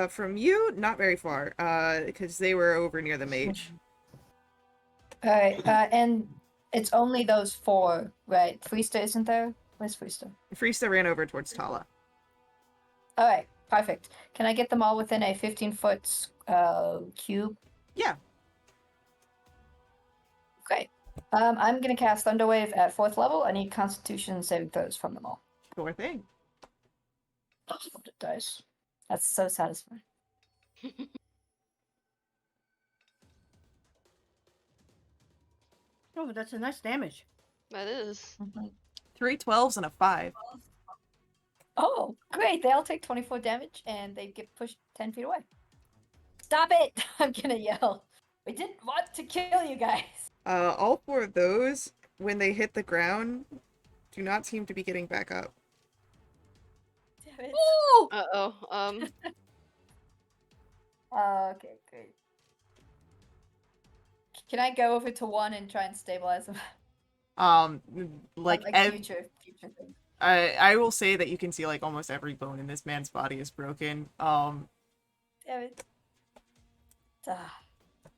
From you, not very far, because they were over near the mage. Alright, and it's only those 4, right? Freesta isn't there? Where's Freesta? Freesta ran over towards Tala. Alright, perfect. Can I get them all within a 15-foot cube? Yeah. Great. I'm gonna cast Thunderwave at 4th level. I need Constitution saving throws from them all. Sure thing. Loaded dice. That's so satisfying. Oh, that's a nice damage. That is. 3 12s and a 5. Oh, great. They all take 24 damage and they get pushed 10 feet away. Stop it! I'm gonna yell. We didn't want to kill you guys. All 4 of those, when they hit the ground, do not seem to be getting back up. Damn it. Oh! Uh-oh. Okay, great. Can I go over to one and try and stabilize them? Like, future thing. I will say that you can see, like, almost every bone in this man's body is broken. Damn it.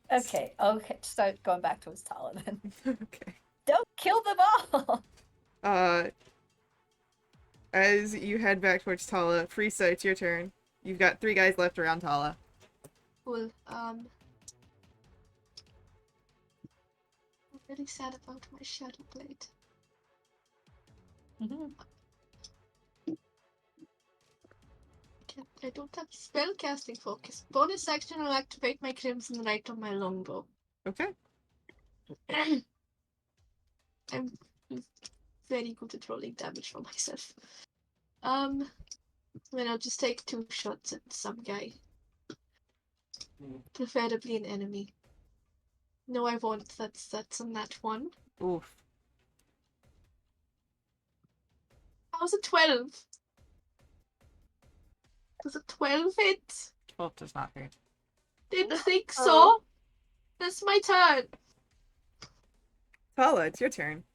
Okay, start going back towards Tala then. Okay. Don't kill them all! As you head back towards Tala, Freesa, it's your turn. You've got 3 guys left around Tala. Cool. I'm really sad about my Shadow Blade. I don't have spellcasting focus. Bonus action, I'll activate my Crimson Light on my longbow. Okay. I'm very good at rolling damage for myself. Then I'll just take 2 shots at some guy. Preferably an enemy. No, I won't. That's on that one. Oof. How's a 12? Does a 12 hit? 12 does not hit. Didn't think so. Oh. That's my turn. Tala, it's your turn.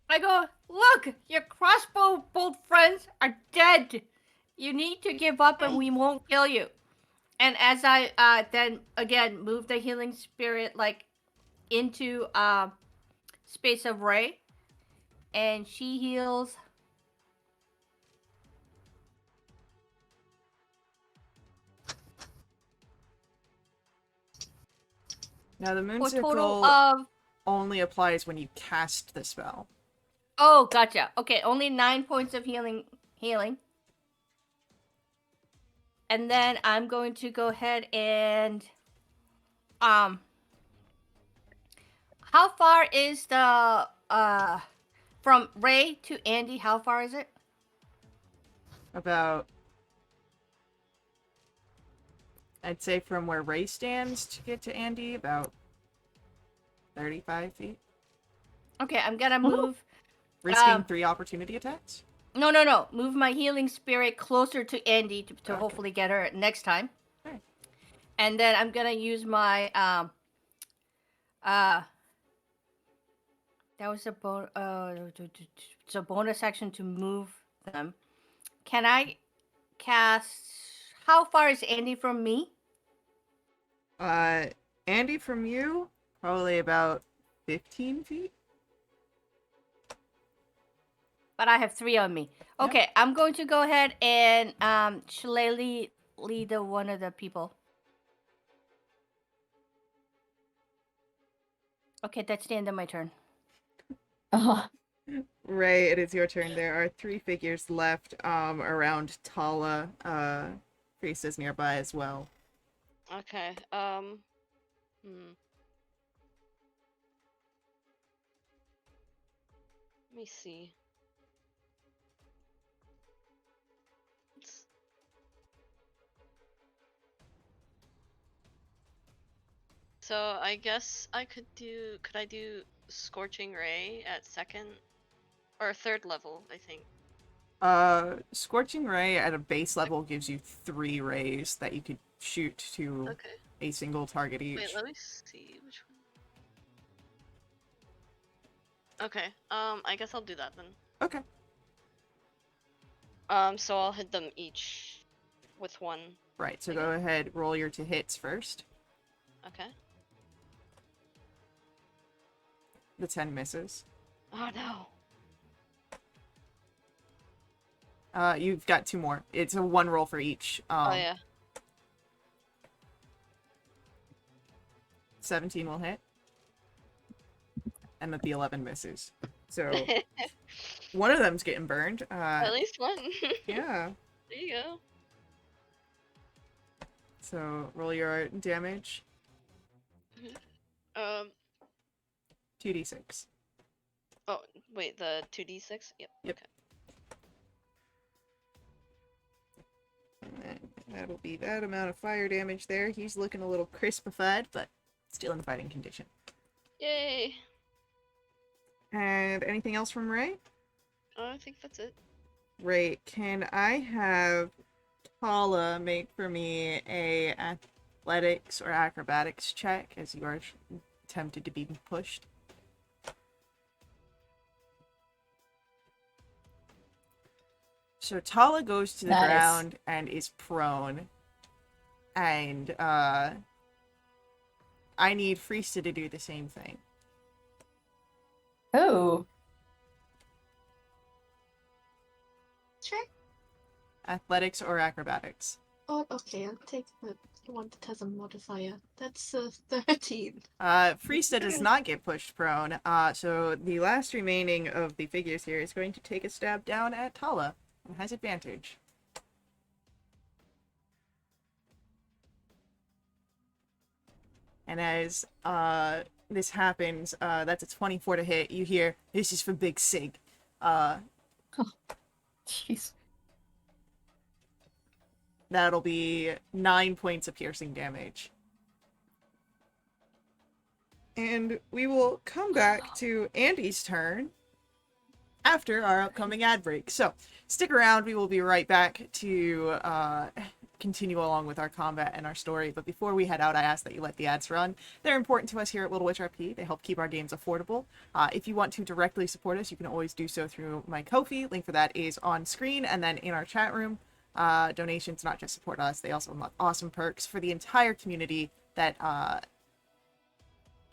I go, look, your crossbow bolt friends are dead. You need to give up and we won't kill you. And as I then again move the healing spirit like into space of Ray, and she heals. Now the For moon a total circle of only applies when you cast the spell. oh, gotcha. Okay, only 9 points of healing. And then I'm going to go ahead and how far is the from Ray to Andy? How far is it? About, I'd say from where Ray stands to get to Andy, about 35 feet. Okay, I'm gonna move. Risking 3 opportunity attacks? No. Move my healing spirit closer to Andy to Okay. hopefully get her next time. Okay. And then I'm gonna use my That was it's a bonus action to move them. Can I cast? How far is Andy from me? Andy, from you, probably about 15 feet. But I have 3 on me. Yeah. Okay, I'm going to go ahead and shillelagh lead one of the people. Okay, that's the end of my turn. Ray, it is your turn. There are 3 figures left around Tala. Priestess nearby as well. Okay. Hmm. Let me see. It's- So I guess I could do. Could I do Scorching Ray at 2nd or 3rd level? I think. Scorching Ray at a base level gives you 3 rays that you could shoot to Okay. a single target each. Wait, let me see which one. Okay. I guess I'll do that then. Okay. So I'll hit them each with 1. Right, so I go guess. ahead, roll your 2 hits first. Okay. The 10 misses. Oh no. You've got 2 more. It's a 1 roll for each. Oh yeah. 17 will hit. And the 11 misses. So, one of them's getting burned. At least one. Yeah. There you go. So, roll your damage. Um. 2d6. Oh wait, the 2d6. Yep. Yep. Okay. And then that'll be that amount of fire damage there. He's looking a little crispified, but still in fighting condition. Yay. And anything else from Ray? I think that's it. Ray, can I have Paula make for me a athletics or acrobatics check as you are tempted to be pushed? So Tala goes to the Nice. ground and is prone. And I need Friesta to do the same thing. Oh. Sure. Athletics or acrobatics. Oh, okay. I'll take the one that has a modifier. That's 13. Friesta does not get pushed prone. So the last remaining of the figures here is going to take a stab down at Tala and has advantage. And as this happens, that's a 24 to hit. You hear, "This is for Big Sig." Jeez. That'll be 9 points of piercing damage. And we will come back to Andy's turn after our upcoming ad break. So stick around. We will be right back to continue along with our combat and our story. But before we head out, I ask that you let the ads run. They're important to us here at Wildewitch RP. They help keep our games affordable. If you want to directly support us, you can always do so through my Ko-fi. Link for that is on screen and then in our chat room. Donations not just support us, they also unlock awesome perks for the entire community that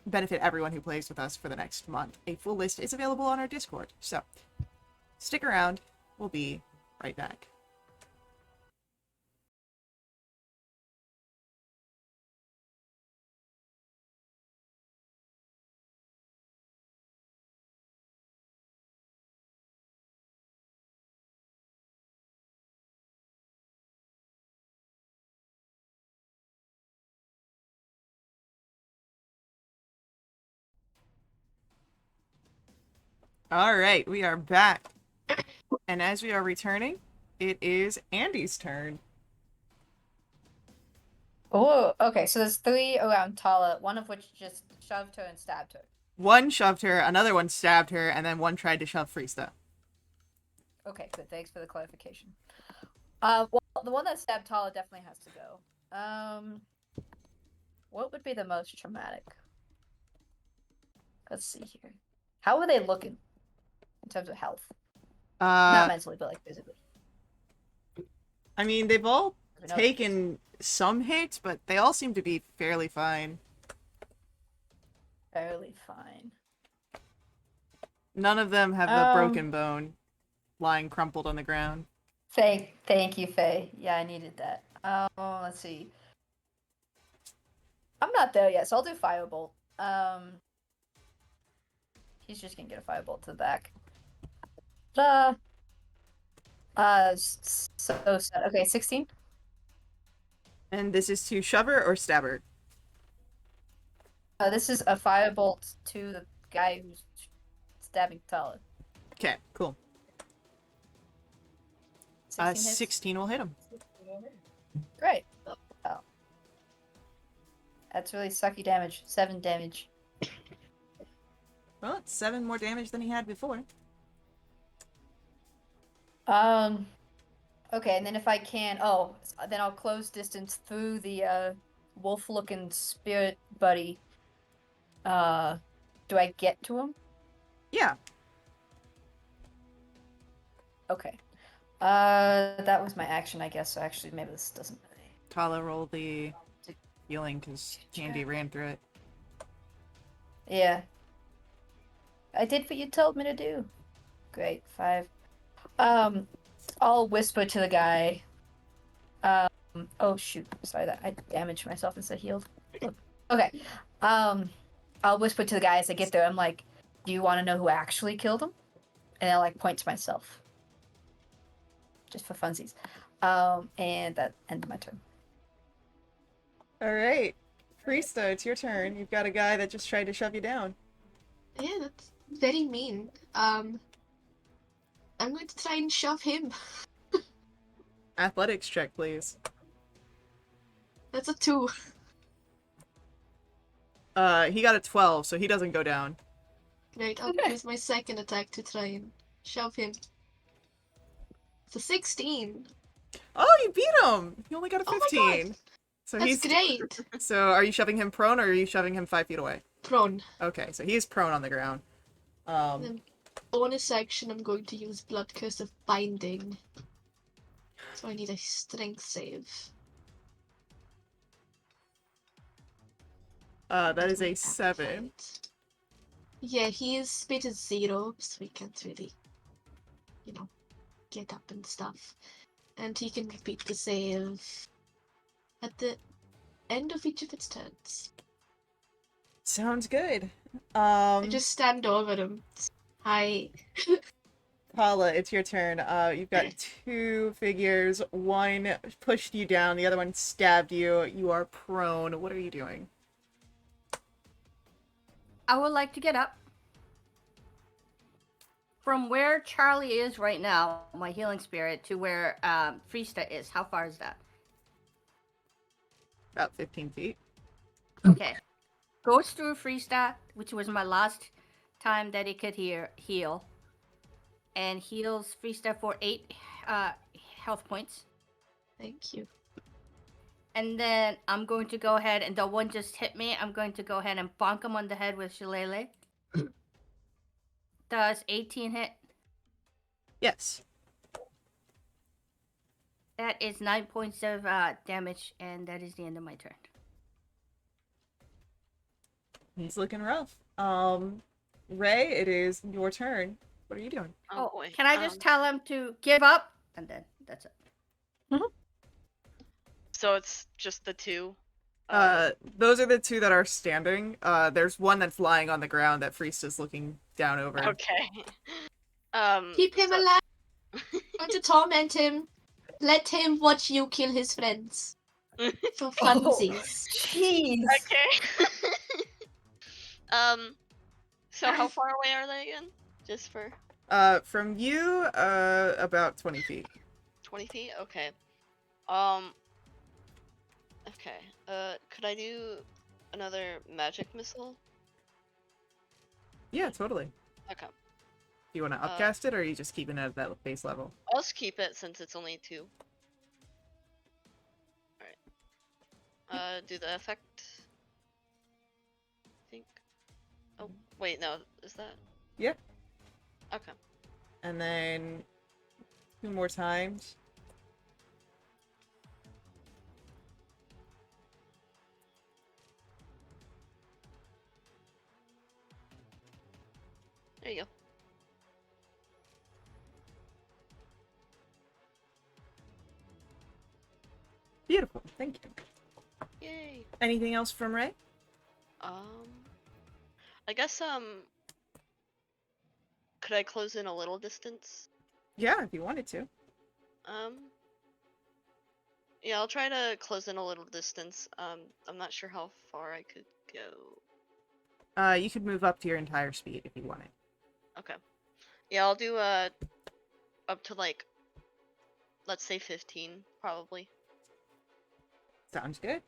benefit everyone who plays with us for the next month. A full list is available on our Discord. So stick around. We'll be right back. All right, we are back. And as we are returning, it is Andy's turn. Oh, okay. So there's 3 around Tala, one of which just shoved her and stabbed her. One shoved her, another one stabbed her, and then one tried to shove Friesta. Okay, good. Thanks for the clarification. Well, the one that stabbed Tala definitely has to go. What would be the most traumatic? Let's see here. How are they looking in terms of health? Not mentally, but like physically. I mean, they've all We know- taken some hits, but they all seem to be fairly fine. Fairly fine. None of them have a broken bone lying crumpled on the ground. Thank you, Faye. Yeah, I needed that. Let's see. I'm not there yet, so I'll do Firebolt. He's just gonna get a Firebolt to the back. So sad. Okay, 16. And this is to shover or stabber? This is a Firebolt to the guy who's stabbing Tala. Okay, cool. 16 hits? 16 will hit him. Great. Oh. That's really sucky damage. 7 damage. Well, it's 7 more damage than he had before. Okay, and then if I can, then I'll close distance through the wolf-looking spirit buddy. Do I get to him? Yeah. Okay. That was my action, I guess. So actually, maybe this doesn't really. Tala roll the healing because Candy ran through it. Yeah. I did what you told me to do. Great. 5. I'll whisper to the guy. Oh shoot. Sorry that I damaged myself instead of healed. Okay. I'll whisper to the guy as I get there. I'm like, do you want to know who actually killed him? And I'll like point to myself. Just for funsies. And that ended my turn. Alright. Priesta, it's your turn. You've got a guy that just tried to shove you down. Yeah, that's very mean. I'm going to try and shove him. Athletics check, please. That's a 2. He got a 12, so he doesn't go down. Right, I'll use my second attack to try and shove him. It's a 16. Oh, you beat him! He only got a Oh my 15. God. So That's he's great. So are you shoving him prone or are you shoving him 5 feet away? Prone. Okay, so he's prone on the ground. Then bonus action, I'm going to use Blood Curse of Binding. So I need a strength save. That is a Amplify 7. it. Yeah, he is speed is 0, so he can't really, get up and stuff. And he can repeat the save at the end of each of its turns. Sounds good. I just stand over him. Hi. Paula, it's your turn. You've got 2 figures. One pushed you down, the other one stabbed you. You are prone. What are you doing? I would like to get up. From where Charlie is right now, my healing spirit, to where Friesta is. How far is that? About 15 feet. Okay. Goes through Friesta, which was my last time that it could heal. And heals Friesta for 8 health points. Thank you. And then I'm going to go ahead, and the one just hit me. I'm going to go ahead and bonk him on the head with Shillelagh. Does 18 hit? Yes. That is 9 points of damage, and that is the end of my turn. He's looking rough. Ray, it is your turn. What are you doing? Oh boy. Can I just tell him to give up? And then that's it. So it's just the 2. Those are the 2 that are standing. There's one that's lying on the ground that Friesta's looking down over. Okay. Keep him so- alive. Going to torment him. Let him watch you kill his friends. For funsies. Jeez. Okay. So how far away are they again? Just for From you, about 20 feet. 20 feet? Okay. Okay. Could I do another magic missile? Yeah, totally. Okay. Do you want to upcast it, or are you just keeping it at that base level? I'll just keep it since it's only 2. Alright. Do the effect. I think. Oh, wait, no. Is that? Yeah. Okay. And then 2 more times. There you go. Beautiful. Thank you. Yay. Anything else from Ray? I guess could I close in a little distance? Yeah, if you wanted to. Um, yeah, I'll try to close in a little distance. I'm not sure how far I could go. You could move up to your entire speed if you wanted. Okay. Yeah, I'll do up to like, let's say 15 probably. Sounds good.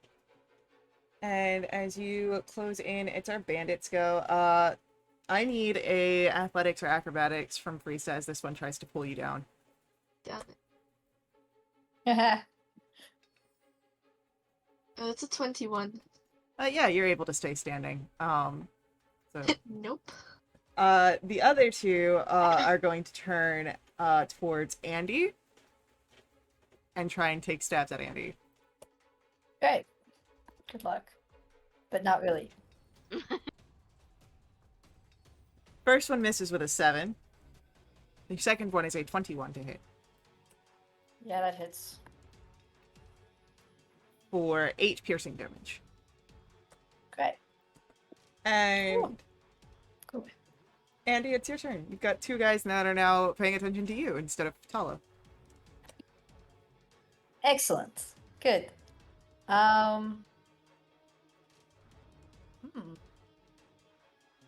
And as you close in, it's our bandits go. I need a athletics or acrobatics from Friesta as this one tries to pull you down. Damn it. It's a 21. Yeah, you're able to stay standing. So Nope. the other two are going to turn towards Andy and try and take stabs at Andy. Great. Good luck. But not really. First one misses with a 7. The second one is a 21 to hit Yeah, that hits. for 8 piercing damage. Great. And Cool. Andy, it's your turn. You've got 2 guys that are now paying attention to you instead of Tala. Excellent. Good.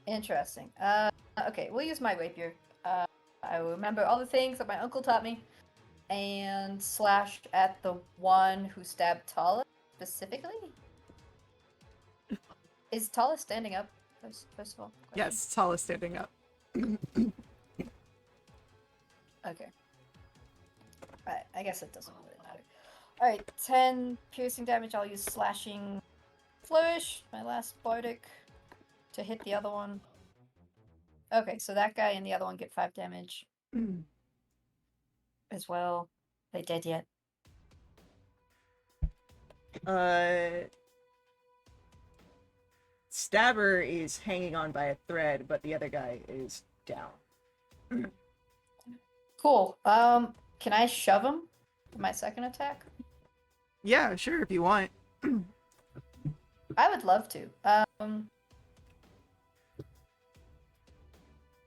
Interesting. Okay, we'll use my rapier. I will remember all the things that my uncle taught me, and slash at the one who stabbed Tala specifically. Is Tala standing up? First of all. Question? Yes, Tala standing up. Okay. Right, I guess it doesn't really matter. Alright, 10 piercing damage. I'll use slashing flourish, my last bardic, to hit the other one. Okay, so that guy and the other one get 5 damage as well. They dead yet? Stabber is hanging on by a thread, but the other guy is down. Cool. Can I shove him for my second attack? Yeah, sure, if you want. I would love to.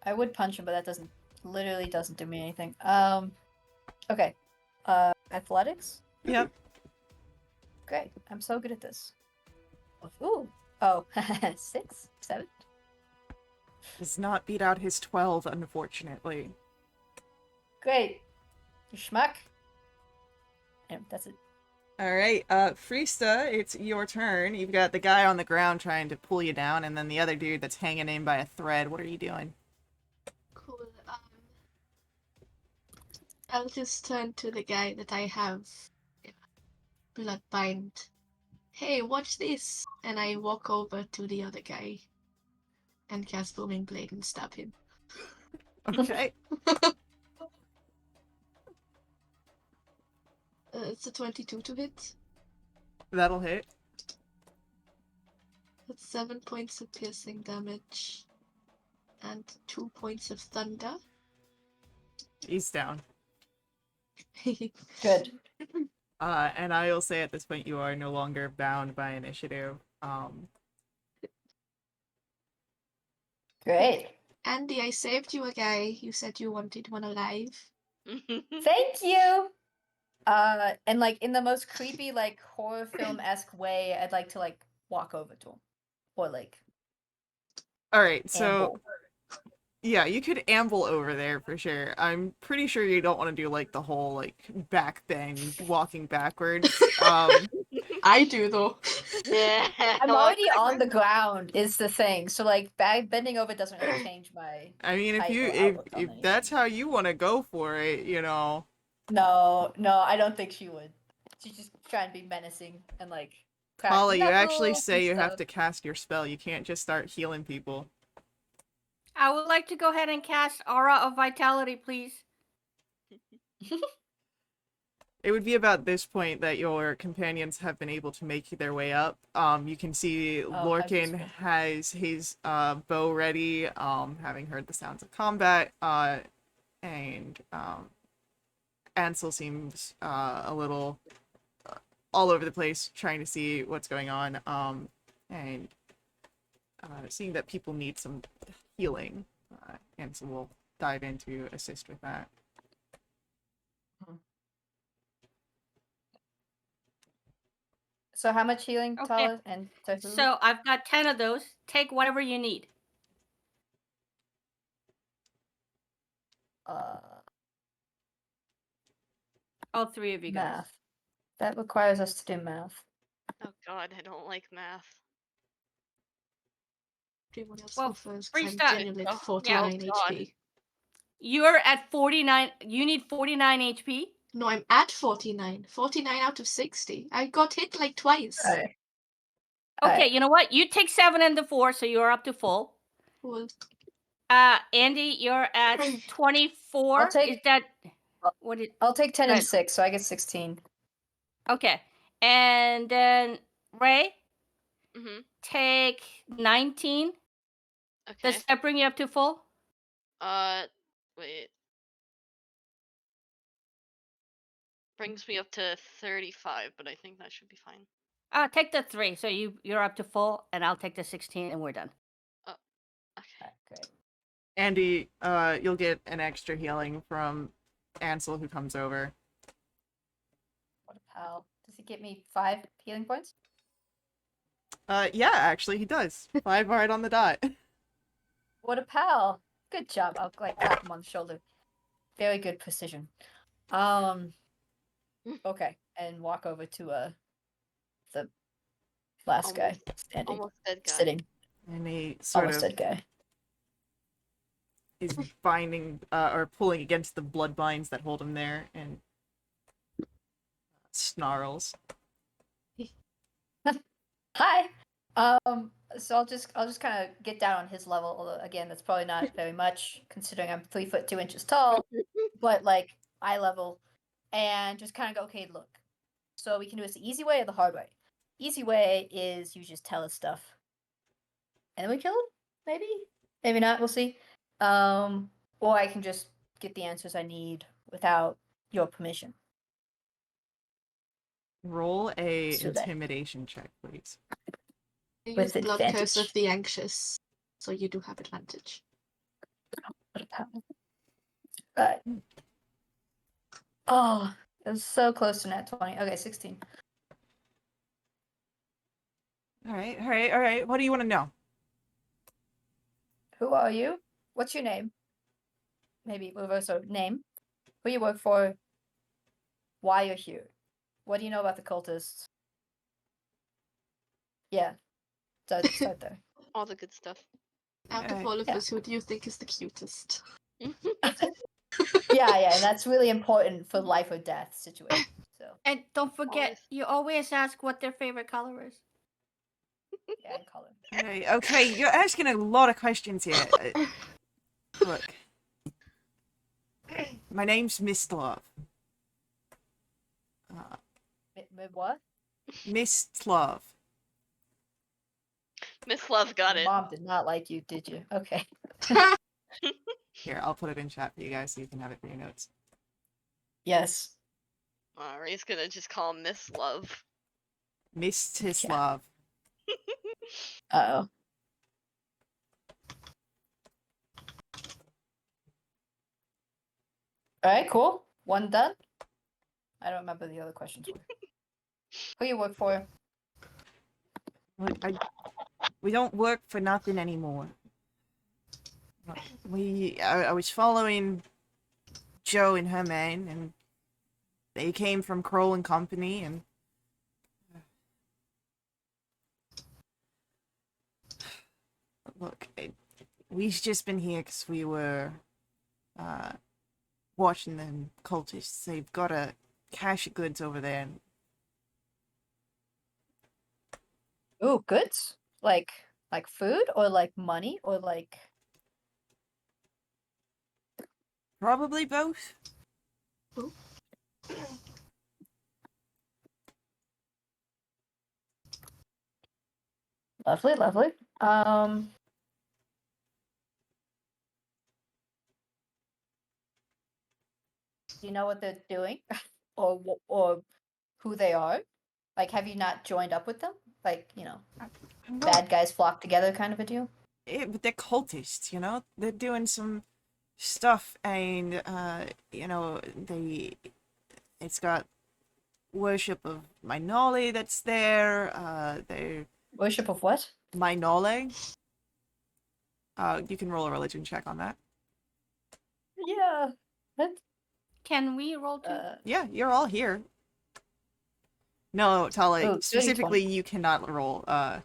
I would punch him, but that literally doesn't do me anything. Okay. Athletics? Yep. Great. I'm so good at this. Ooh. Oh, 6, 7. Does not beat out his 12, unfortunately. Great. You schmuck. Yeah, that's it. Alright, Friesta, it's your turn. You've got the guy on the ground trying to pull you down, and then the other dude that's hanging in by a thread. What are you doing? Cool. I'll just turn to the guy that I have bloodbind. Hey, watch this! And I walk over to the other guy and cast Booming Blade and stab him. Okay. It's a 22 to hit. That'll hit. That's 7 points of piercing damage and 2 points of thunder. He's down. Good. And I will say at this point you are no longer bound by initiative. Great. Andy, I saved you a guy. You said you wanted one alive. Thank you. And like in the most creepy, like horror film-esque way, I'd like to like walk over to him, or like Alright, so amble. yeah, you could amble over there for sure. I'm pretty sure you don't want to do like the whole like back bend walking backwards. I do though. Yeah. I'm already on the ground. Is the thing. So like bending over doesn't really change my. I mean, if height you or outlook on if anything. that's how you want to go for it, you know. No, I don't think she would. She's just trying to be menacing and like. crack Paula, you actually knuckles say and you have stuff. to cast your spell. You can't just start healing people. I would like to go ahead and cast Aura of Vitality, please. It would be about this point that your companions have been able to make their way up. You can see Oh, how Lorcan useful. has his bow ready, having heard the sounds of combat, and Ansel seems a little all over the place, trying to see what's going on, and seeing that people need some healing. Ansel will dive in to assist with that. So how much healing, Okay. Tala, and to who? So I've got 10 of those. Take whatever you need. All three of you guys. Math. That requires us to do math. Oh god, I don't like math. Everyone else Well, go first. free I'm stuff. genuinely at Oh, 49 God. HP. You're at 49. You need 49 HP. No, I'm at 49. 49 out of 60. I got hit like twice. Alright. Okay, Alright. you know what? You take 7 and the 4, so you're up to full. Well, Andy, you're at 24. I'll take- Is that what it? I'll take 10 and Right. 6, so I get 16. Okay, and then Ray, Mhm. take 19. Okay. Does that bring you up to full? Wait. Brings me up to 35, but I think that should be fine. Take the 3, so you're up to full, and I'll take the 16, and we're done. Okay. Alright, great. Andy, you'll get an extra healing from Ansel who comes over. What a pal. Does he get me 5 healing points? Yeah, actually, he does. 5 right on the dot. What a pal. Good job. I'll like pat him on the shoulder. Very good precision. Okay, and walk over to the last guy standing, Almost dead guy. sitting. And he sort Almost of dead guy. is binding or pulling against the blood binds that hold him there and snarls. Hi. So I'll just kind of get down on his level. Although again, that's probably not very much considering I'm 3'2" tall, but like eye level, and just kind of go, okay, look. So we can do this the easy way or the hard way. Easy way is you just tell us stuff, and then we kill him. Maybe not. We'll see. Or I can just get the answers I need without your permission. Roll a Let's do that. intimidation check, please. I With use Blood Curse of advantage. the Anxious, so you do have advantage. Right. Oh, it was so close to nat 20. Okay, 16. All right. What do you want to know? Who are you? What's your name? Maybe reverse order. Name. Who you work for? Why you're here? What do you know about the cultists? Yeah. Start there. All the good stuff. Out of all of Yeah. us, who do you think is the cutest? Yeah, and that's really important for life or death situation. So And don't forget, Always. you always ask what their favorite color is. yeah, and color. Okay, you're asking a lot of questions here. Look. My name's Mistlove. What? Mistlove. Miss Love got Your it. mom did not like you, did you? Okay. Here, I'll put it in chat for you guys so you can have it for your notes. Yes. Ray's gonna just call him Miss Love. Mistislav. Uh-oh. Alright, cool. One done. I don't remember the other questions were. Who you work for? Look, we don't work for nothing anymore. I was following Joe and her man, and they came from Kroll and Company, and look, we've just been here because we were watching them cultists. They've got a cache of goods over there. And Ooh, goods? Like food or like money or like Probably both. Oh. Lovely, lovely. Do you know what they're doing, or who they are? Like, have you not joined up with them? Like, bad guys flock together, kind of a deal. But they're cultists, you know? They're doing some stuff, and, it's got worship of Minole that's there, they're Worship of what? Minole. You can roll a religion check on that. Yeah. What? Can we roll too? Yeah, you're all here. No, Tala, Oh, specifically, you cannot roll. Yeah,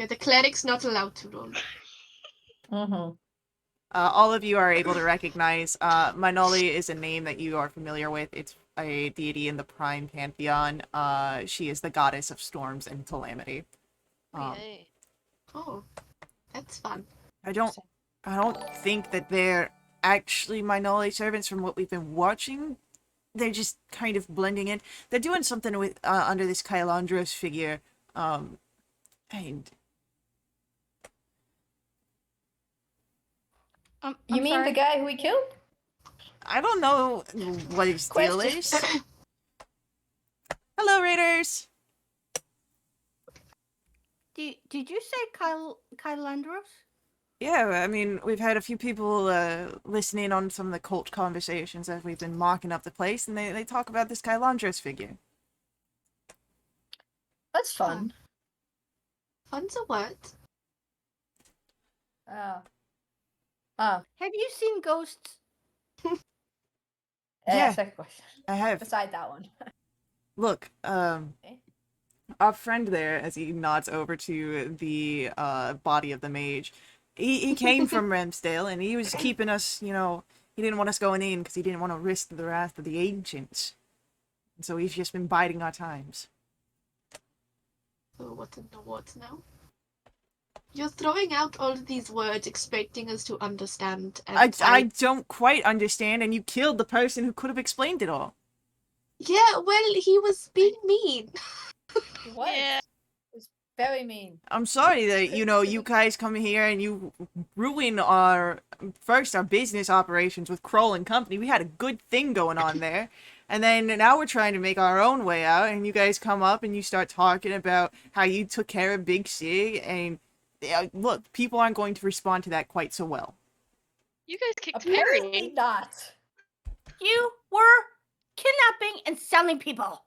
the cleric's not allowed to roll. Mm-hmm. All of you are able to recognize Minoli is a name that you are familiar with. It's a deity in the Prime Pantheon. She is the goddess of storms and calamity. Yay. Oh, that's fun. I don't think that they're actually Minoli servants from what we've been watching. They're just kind of blending in. They're doing something with under this Kylandros figure. And You I'm mean sorry. the guy who we killed? I don't know what his deal Question. is. Hello, Raiders! Did you say Kylandros? Yeah, I mean, we've had a few people listening on some of the cult conversations as we've been mocking up the place, and they talk about this Kylandros figure. That's fun. Fun's a word. Have you seen ghosts? Yeah. Second question. I have. Beside that one. Look, our friend there, as he nods over to the body of the mage, he came from Ramsdale, and he was keeping us, he didn't want us going in because he didn't want to risk the wrath of the ancients. And so he's just been biding our times. So what in the words now? You're throwing out all these words expecting us to understand. And I don't quite understand, and you killed the person who could have explained it all. Yeah, well, he was being mean. He was. Yeah. It was very mean. I'm sorry that, you guys come here and you ruin our business operations with Kroll and company. We had a good thing going on there. And then now we're trying to make our own way out, and you guys come up and you start talking about how you took care of Big Sig, and look, people aren't going to respond to that quite so well. You guys kicked Apparently Perry. not. You were kidnapping and selling people.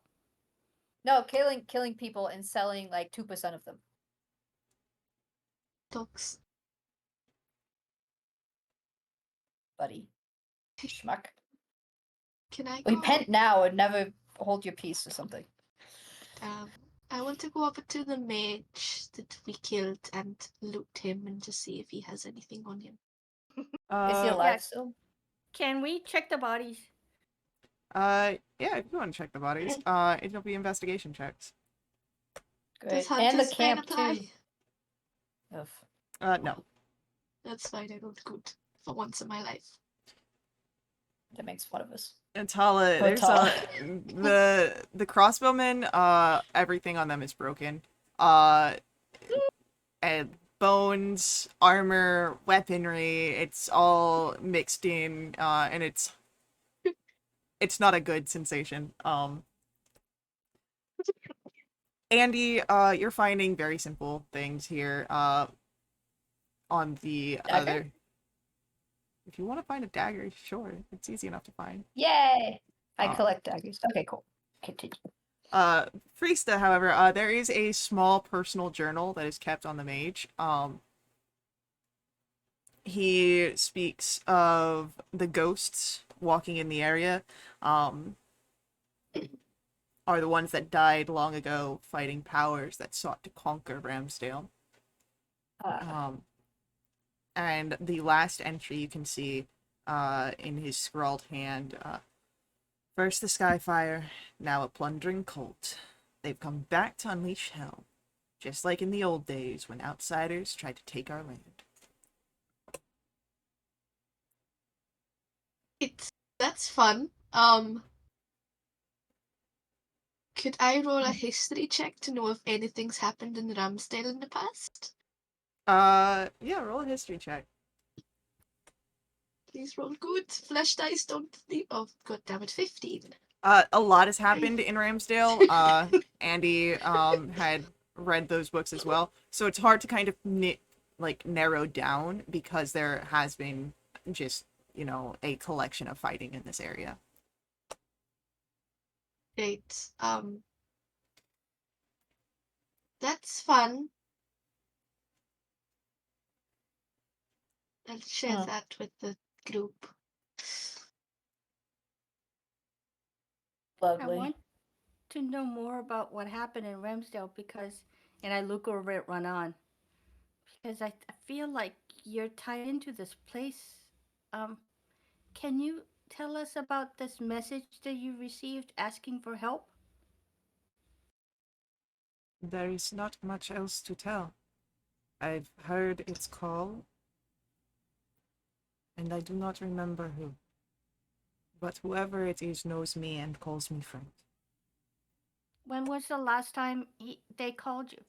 No, killing people and selling like 2% of them. Dogs. Buddy. Schmuck. Can I go? Repent now or never hold your peace or something. I want to go over to the mage that we killed and loot him and just see if he has anything on him. Is he alive Yeah. still? Can we check the bodies? Yeah, if you want to check the bodies, it'll be investigation checks. Does Great. And the Hunter's Bane camp apply? too. Ugh. No. That's fine, I rolled good for once in my life. That makes fun of us. And Tala, Oh, there's Tala. the crossbowmen, everything on them is broken. And bones, armor, weaponry, it's all mixed in, and it's not a good sensation. Andy, you're finding very simple things here, on the Dagger? other. If you want to find a dagger, sure, it's easy enough to find. Yay! I Oh. collect daggers. Okay, cool. Continue. Friesta, however, there is a small personal journal that is kept on the mage. He speaks of the ghosts walking in the area, are the ones that died long ago fighting powers that sought to conquer Ramsdale. And the last entry you can see, in his scrawled hand, first the Skyfire, now a plundering cult. They've come back to unleash hell, just like in the old days when outsiders tried to take our land. That's fun. Could I roll a history check to know if anything's happened in Ramsdale in the past? Yeah, roll a history check. Please roll good. Flesh dice don't leave. Oh, god damn it, 15. A lot has happened in Ramsdale. Andy had read those books as well, so it's hard to kind of narrow down because there has been just a collection of fighting in this area. Great. That's fun. I'll share that with the group. I Lovely. want to know more about what happened in Ramsdale because, and I look over at Ranan, because I feel like you're tied into this place. Can you tell us about this message that you received asking for help? There is not much else to tell. I've heard its call, and I do not remember who. But whoever it is knows me and calls me friend. When was the last time they called you?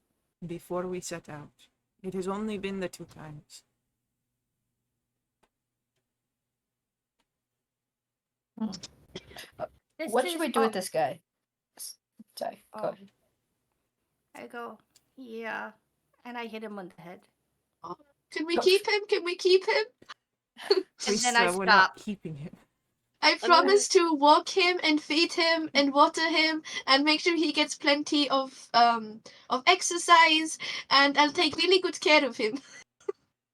Before we set out. It has only been the 2 times. What should we do with this guy? Sorry, go ahead. I go, yeah, and I hit him on the head. Can we keep him? Can we keep him? And then I We're not stop. keeping him. I promise to walk him and feed him and water him and make sure he gets plenty of exercise, and I'll take really good care of him.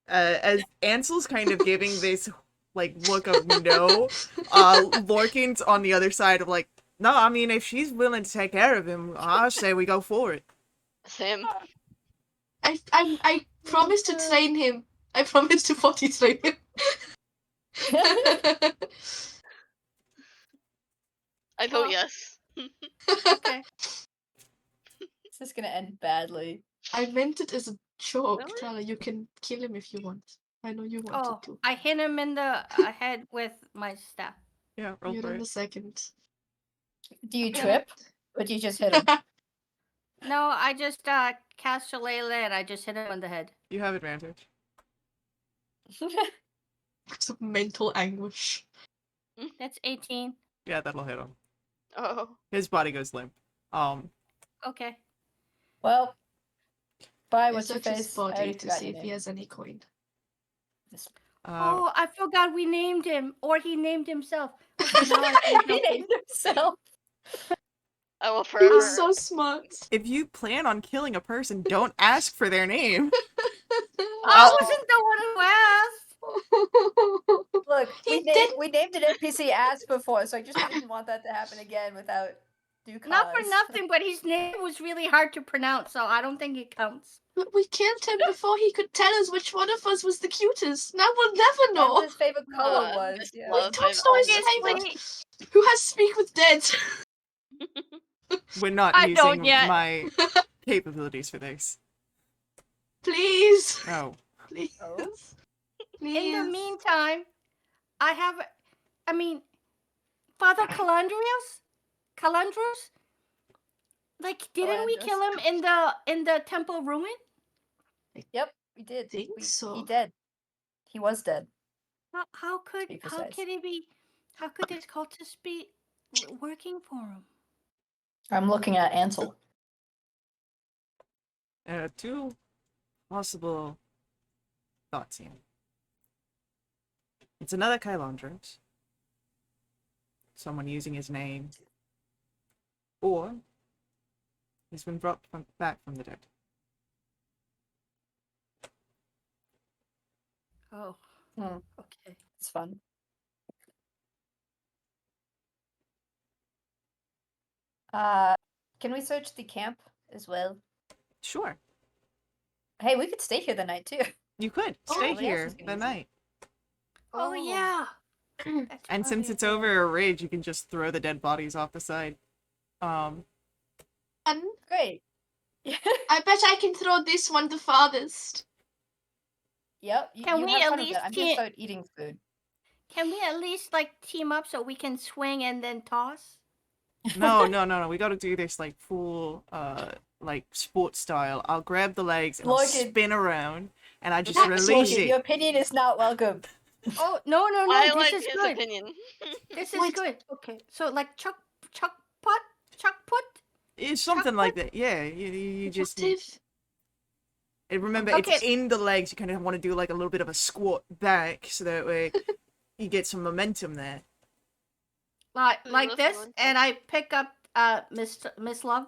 As Ansel's kind of giving this look of no, Lorcan's on the other side of no, I mean if she's willing to take care of him, I say we go for it. Same. I promise to train him. I promise to potty train him. I vote yes. Okay. This is gonna end badly. I meant it as a joke, Really? Tala. You can kill him if you want. I know you wanted to. I hit him in the head with my staff. Yeah, roll You're for on it. the second. Do you trip? Or do you just hit him? No, I just cast Shillelagh and I just hit him on the head. You have advantage. Some mental anguish. That's 18. Yeah, that'll hit him. Oh. His body goes limp. Okay. Well, bye, I what's your search his face? I body already to forgot see your if he name. has any coin. Oh, I forgot we named him, or he named himself. Okay, now I think He named himself. I will He forever. was so smart. if you plan on killing a person, don't ask for their name. I wasn't the one who asked. Look, He we named an NPC ass before, so I just didn't want that to happen again without due cause. Not for nothing, but his name was really hard to pronounce, so I don't think it counts. But we killed him before he could tell us which one of us was the cutest. Now we'll never know. What his favorite color was. Just Yeah. We love don't I've know his always favorite. Obviously, Who has Speak with Dead? We're not I don't using yet. my capabilities for this. Please. No. Please. Oh. Please. in the meantime, Father Calandros? Like, didn't we Calandros. kill him in the temple ruin? Yep, we did. Think so. He dead. He was dead. How could be precise. how could this cultist be working for him? I'm looking at Ansel. 2 possible thoughts here. It's another Kylandros. Someone using his name. Or he's been brought back from the dead. Oh, Hmm. okay. It's fun. Can we search the camp as well? Sure. Hey, we could stay here the night too. You could Oh, stay nobody else here is gonna the use it. night. Oh yeah. That's And since probably it's a good over a ridge, you can just throw the dead bodies off the side. And Great. I bet I can throw this one the farthest. Yep. Can you we have at fun with least that. I'm gonna get- start eating food. Can we at least like team up so we can swing and then toss? No. We gotta do this like full, like sports style. I'll grab the legs and I'll Logan. spin around, and I just Relax, release Logan, it. your opinion is not welcome. Oh no! I This like is his good. opinion. This is Wait. good. Okay, so like chuck put. It's something like that. Yeah, you just. What if? And remember, Okay. it's in the legs. You kind of want to do like a little bit of a squat back, so that way you get some momentum there. Like Listen, this, listen. and I pick up Miss Love,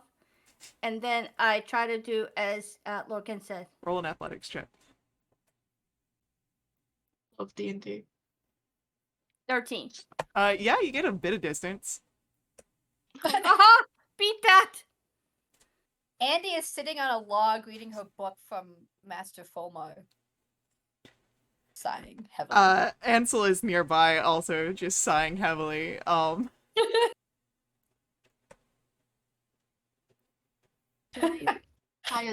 and then I try to do as Logan said. Roll an athletics check. Of D&D. 13. Yeah, you get a bit of distance. Aha! Beat that. Andy is sitting on a log reading her book from Master Fomo. Sighing heavily. Ansel is nearby, also just sighing heavily. Pile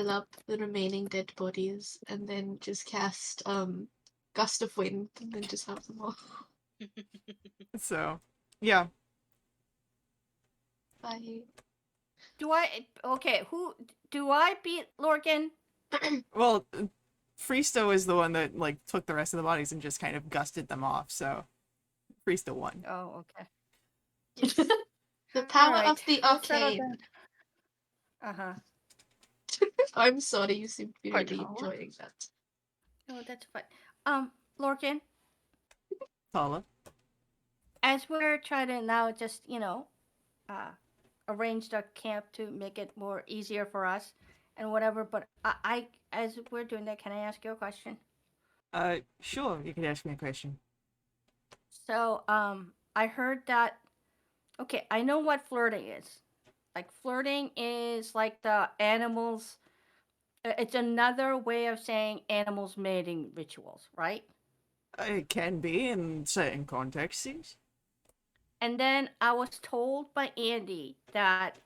up the remaining dead bodies and then just cast Gust of Wind and then just have them all. So, yeah. Bye. Who do I beat Lorcan? Well, Freesto is the one that like took the rest of the bodies and just kind of gusted them off. So, Freesto won. Oh, okay. Yes. The power Alright, of the let's settle arcane. Uh-huh. I'm sorry, you seem to be Quite really tall. enjoying that. Oh, that's fine. Lorcan, Tala. as we're trying to now just, arrange the camp to make it more easier for us and whatever, but I as we're doing that, can I ask you a question? Sure, you can ask me a question. So, I heard that. Okay, I know what flirting is. Like flirting is like the animals. It's another way of saying animals mating rituals, right? It can be in certain contexts. And then I was told by Andy that,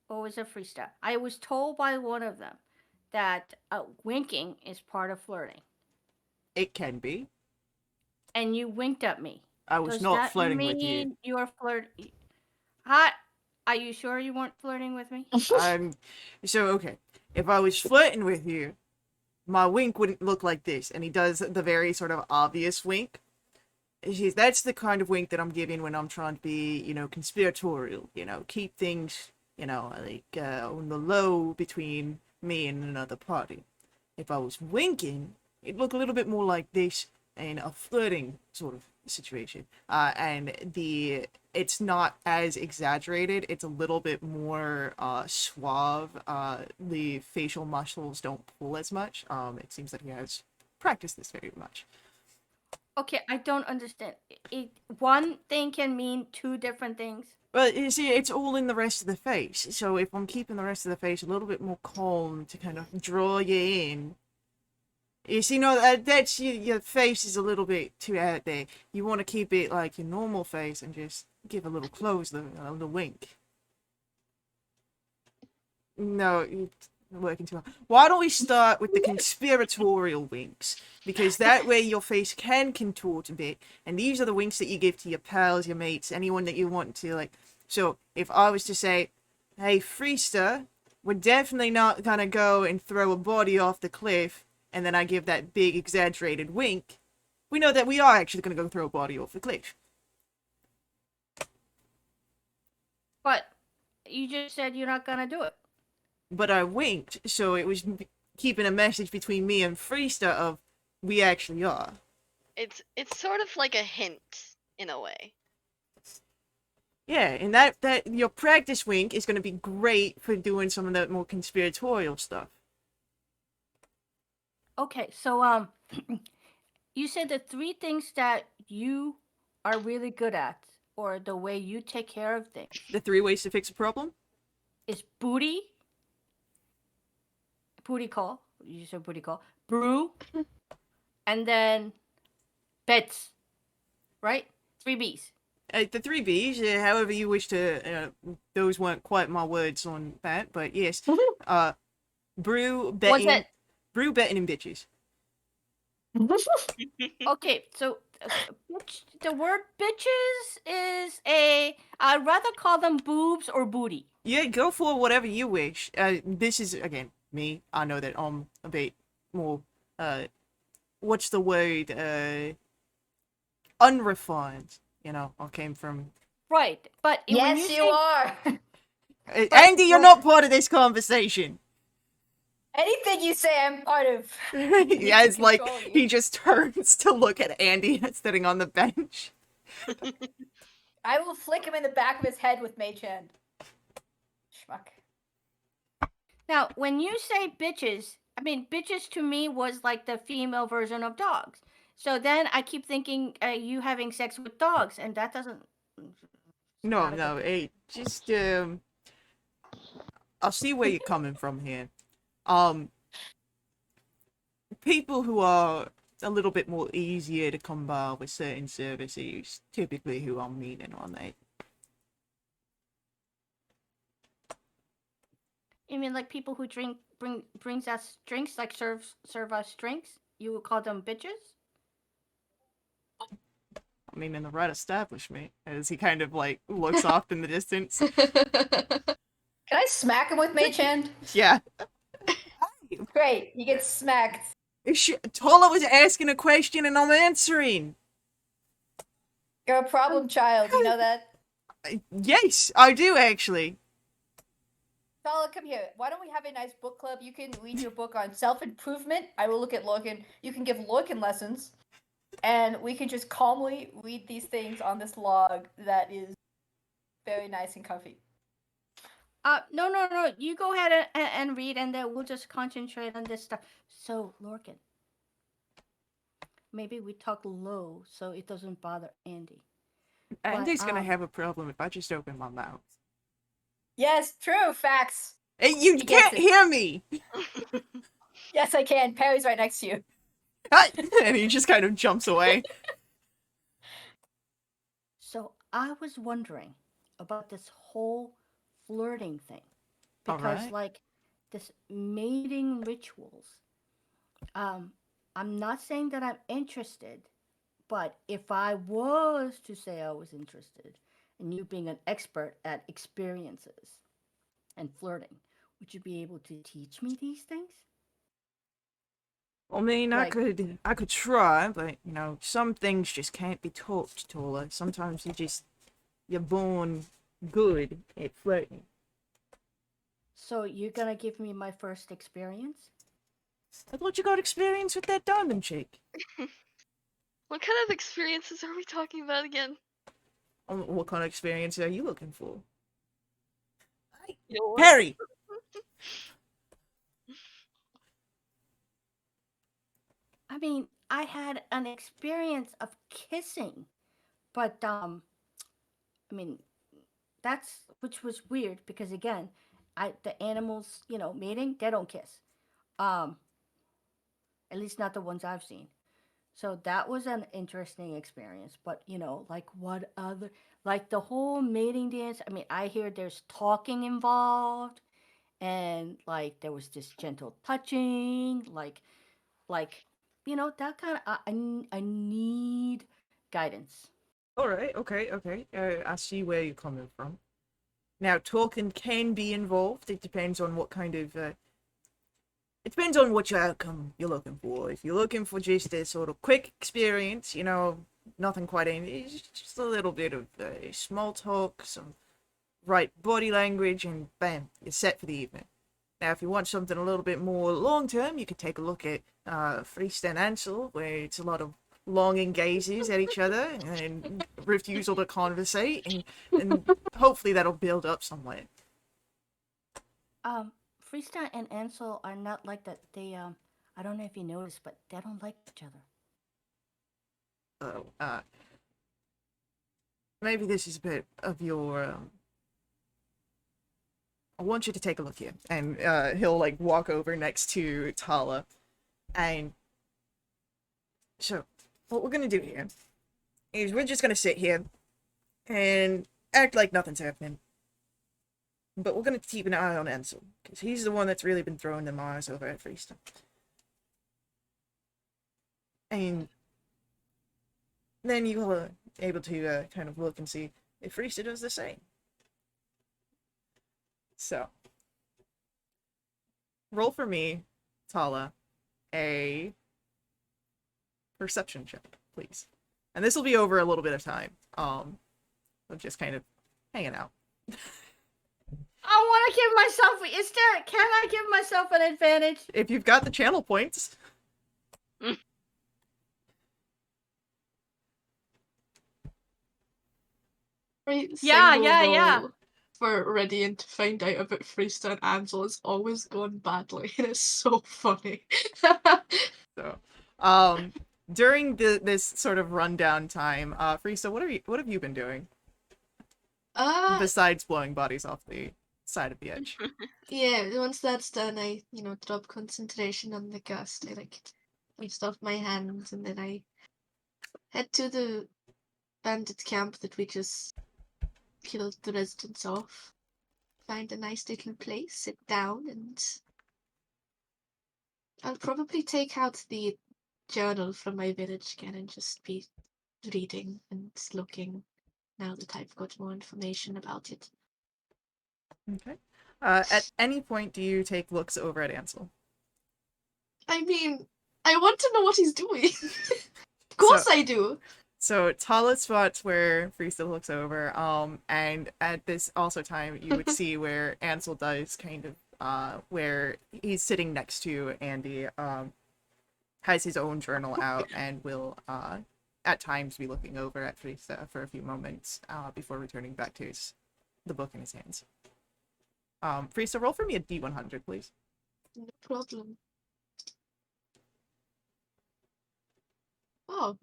or was it Freesta? I was told by one of them that winking is part of flirting. It can be. And you winked at me. I was Does not that flirting with mean you. you're flirting? Hi, are you sure you weren't flirting with me? So okay. If I was flirting with you, my wink wouldn't look like this. And he does the very sort of obvious wink. That's the kind of wink that I'm giving when I'm trying to be, conspiratorial. Keep things, like on the low between me and another party. If I was winking, it'd look a little bit more like this in a flirting sort of situation. And it's not as exaggerated. It's a little bit more suave. The facial muscles don't pull as much. It seems that he has practiced this very much. Okay, I don't understand. One thing can mean two different things. But you see, it's all in the rest of the face. So if I'm keeping the rest of the face a little bit more calm to kind of draw you in, you see, no, that's your face is a little bit too out there. You want to keep it like your normal face and just give a little close, a little wink. No, you're working too hard. Why don't we start with the conspiratorial winks? Because that way your face can contort a bit, and these are the winks that you give to your pals, your mates, anyone that you want to, like. So, if I was to say, hey, Freesta, we're definitely not gonna go and throw a body off the cliff, and then I give that big exaggerated wink, we know that we are actually gonna go throw a body off the cliff. But you just said you're not gonna do it. But I winked, so it was keeping a message between me and Freesta of, we actually are. It's sort of like a hint in a way. Yeah, and that your practice wink is going to be great for doing some of that more conspiratorial stuff. Okay, so you said the three things that you are really good at, or the way you take care of things, The 3 ways to fix a problem? is booty call. You said booty call. Brew, and then bets. Right? 3 B's. The 3 B's, however you wish to, those weren't quite my words on that, but yes. Brew, betting, it- brew, betting, and bitches. Okay, so the word bitches is a. I'd rather call them boobs or booty. Yeah, go for whatever you wish. This is again me. I know that I'm a bit more. What's the word? Unrefined. You know, I came from. Right, but when you Yes, you say are. Andy, you're what- not part of this conversation. Anything you say, I'm part of. Yeah, it's like Control you. he just turns to look at Andy sitting on the bench. I will flick him in the back of his head with Mage Hand. Schmuck. now when you say bitches, I mean bitches to me was like the female version of dogs. So then I keep thinking you having sex with dogs, and that doesn't. No, Not a good no, thing. hey, just I'll see where you're coming from here. Um, people who are a little bit more easier to come by with certain services, typically who I'm meeting on that. You mean like people who brings us drinks, like serve us drinks? You would call them bitches? I mean, in the right establishment, as he kind of like looks off in the distance. Can I smack him with Mage Hand? Yeah. Great, he gets smacked. Tola was asking a question and I'm answering. You're a problem child, you know that? Yes, I do actually. Tala, come here. Why don't we have a nice book club? You can read your book on self-improvement. I will look at Lorcan. You can give Lorcan lessons. And we can just calmly read these things on this log that is very nice and comfy. No. You go ahead and read, and then we'll just concentrate on this stuff. So, Lorcan, maybe we talk low so it doesn't bother Andy. Andy's gonna have a problem if I just open my mouth. Yes, true, facts. Hey, you He gets can't it. hear me! Yes, I can. Perry's right next to you. And he just kind of jumps away. So, I was wondering about this whole flirting thing. Because, Alright. like, this mating rituals, I'm not saying that I'm interested, but if I was to say I was interested, and you being an expert at experiences and flirting, would you be able to teach me these things? I mean, Like, I could try, but you know, some things just can't be taught, Tola. Sometimes you're born good at flirting. so you're gonna give me my first experience? I thought you got experience with that diamond chick. What kind of experiences are we talking about again? What kind of experience are you looking for? Yours. Perry! I mean, I had an experience of kissing, but I mean, that's which was weird because again, the animals, mating, they don't kiss. Um, at least not the ones I've seen. So that was an interesting experience. But like what other, like the whole mating dance. I mean, I hear there's talking involved, and like there was this gentle touching, like that kind of. I need guidance. Alright, okay. I see where you're coming from. Now, talking can be involved. It depends on what kind of it depends on which outcome you're looking for. If you're looking for just a sort of quick experience, nothing quite in, it's just a little bit of small talk, some right body language, and bam, you're set for the evening. Now, if you want something a little bit more long term, you could take a look at Friest and Ansel, where it's a lot of longing gazes at each other and refusal to conversate, and hopefully that'll build up somewhere. Freestyle and Ansel are not like that. They I don't know if you noticed, but they don't like each other. So, maybe this is a bit of your. I want you to take a look here, and he'll like walk over next to Tala, and so what we're gonna do here is we're just gonna sit here and act like nothing's happening. But we're gonna keep an eye on Ansel, because he's the one that's really been throwing them eyes over at Freestyle. And then you'll able to kind of look and see if Risa does the same. So, roll for me, Tala, a perception check, please. And this will be over a little bit of time. Of just kind of hanging out. I want to give myself. Can I give myself an advantage? If you've got the channel points. Every Yeah, single yeah. roll for Radiant to find out about Freesta and Ansel has always gone badly, and it's so funny. So, during this sort of rundown time, Freesta, what have you been doing besides blowing bodies off the side of the edge? Yeah, once that's done, I, drop concentration on the gust. I waste off my hands, and then I head to the bandit camp that we just killed the residents of. Find a nice little place, sit down, and I'll probably take out the journal from my village again and just be reading and looking now that I've got more information about it. Okay. At any point, do you take looks over at Ansel? I mean, I want to know what he's doing. Of course I do. So Tala spots where Freesta looks over, and at this also time you would see where Ansel does kind of, where he's sitting next to Andy, has his own journal out and will, at times be looking over at Freesta for a few moments, before returning back to the book in his hands. Freesta, roll for me a D100, please. No problem. Oh.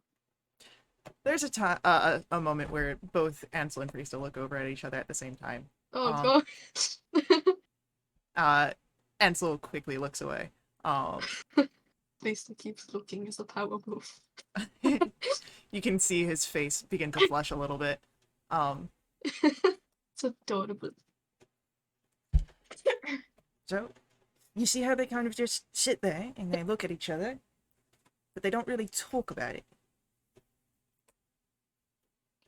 There's a moment where both Ansel and Freesta look over at each other at the same time. Oh God. Ansel quickly looks away. Freesta keeps looking as a power move. You can see his face begin to flush a little bit. It's adorable. So, you see how they kind of just sit there and they look at each other, but they don't really talk about it.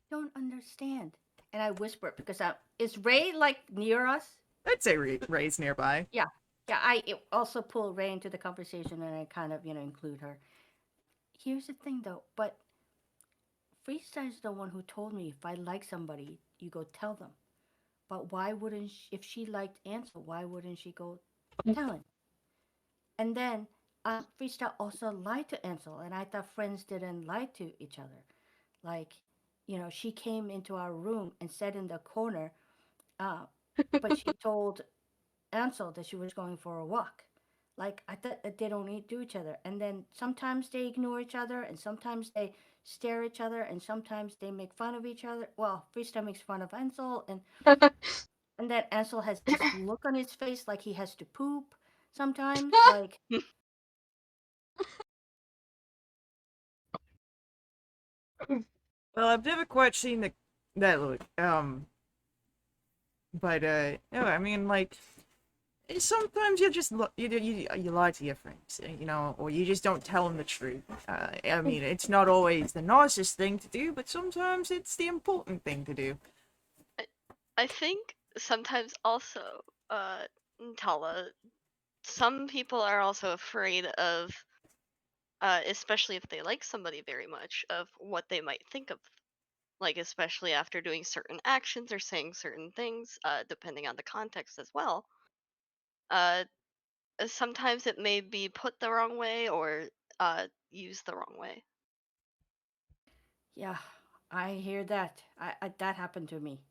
Don't understand. And I whisper because is Ray like near us? I'd say Ray's nearby. Yeah. I also pull Ray into the conversation and I kind of include her. Here's the thing though, but Freesta is the one who told me if I like somebody, you go tell them. But why wouldn't she, if she liked Ansel, why wouldn't she go tell him? And then Freesta also lied to Ansel, and I thought friends didn't lie to each other. Like, she came into our room and sat in the corner, but she told Ansel that she was going for a walk. Like, I thought that they don't need to do each other. And then sometimes they ignore each other, and sometimes they stare at each other, and sometimes they make fun of each other. Well, Freesta makes fun of Ansel, and then Ansel has this look on his face like he has to poop sometimes. Like, Well, I've never quite seen that look. But no, I mean, like, sometimes you just you lie to your friends, or you just don't tell them the truth. I mean, it's not always the nicest thing to do, but sometimes it's the important thing to do. I think sometimes also, Tala, some people are also afraid of, especially if they like somebody very much, of what they might think of, like, especially after doing certain actions or saying certain things, depending on the context as well. Uh, Sometimes it may be put the wrong way or used the wrong way. yeah, I hear that. That happened to me.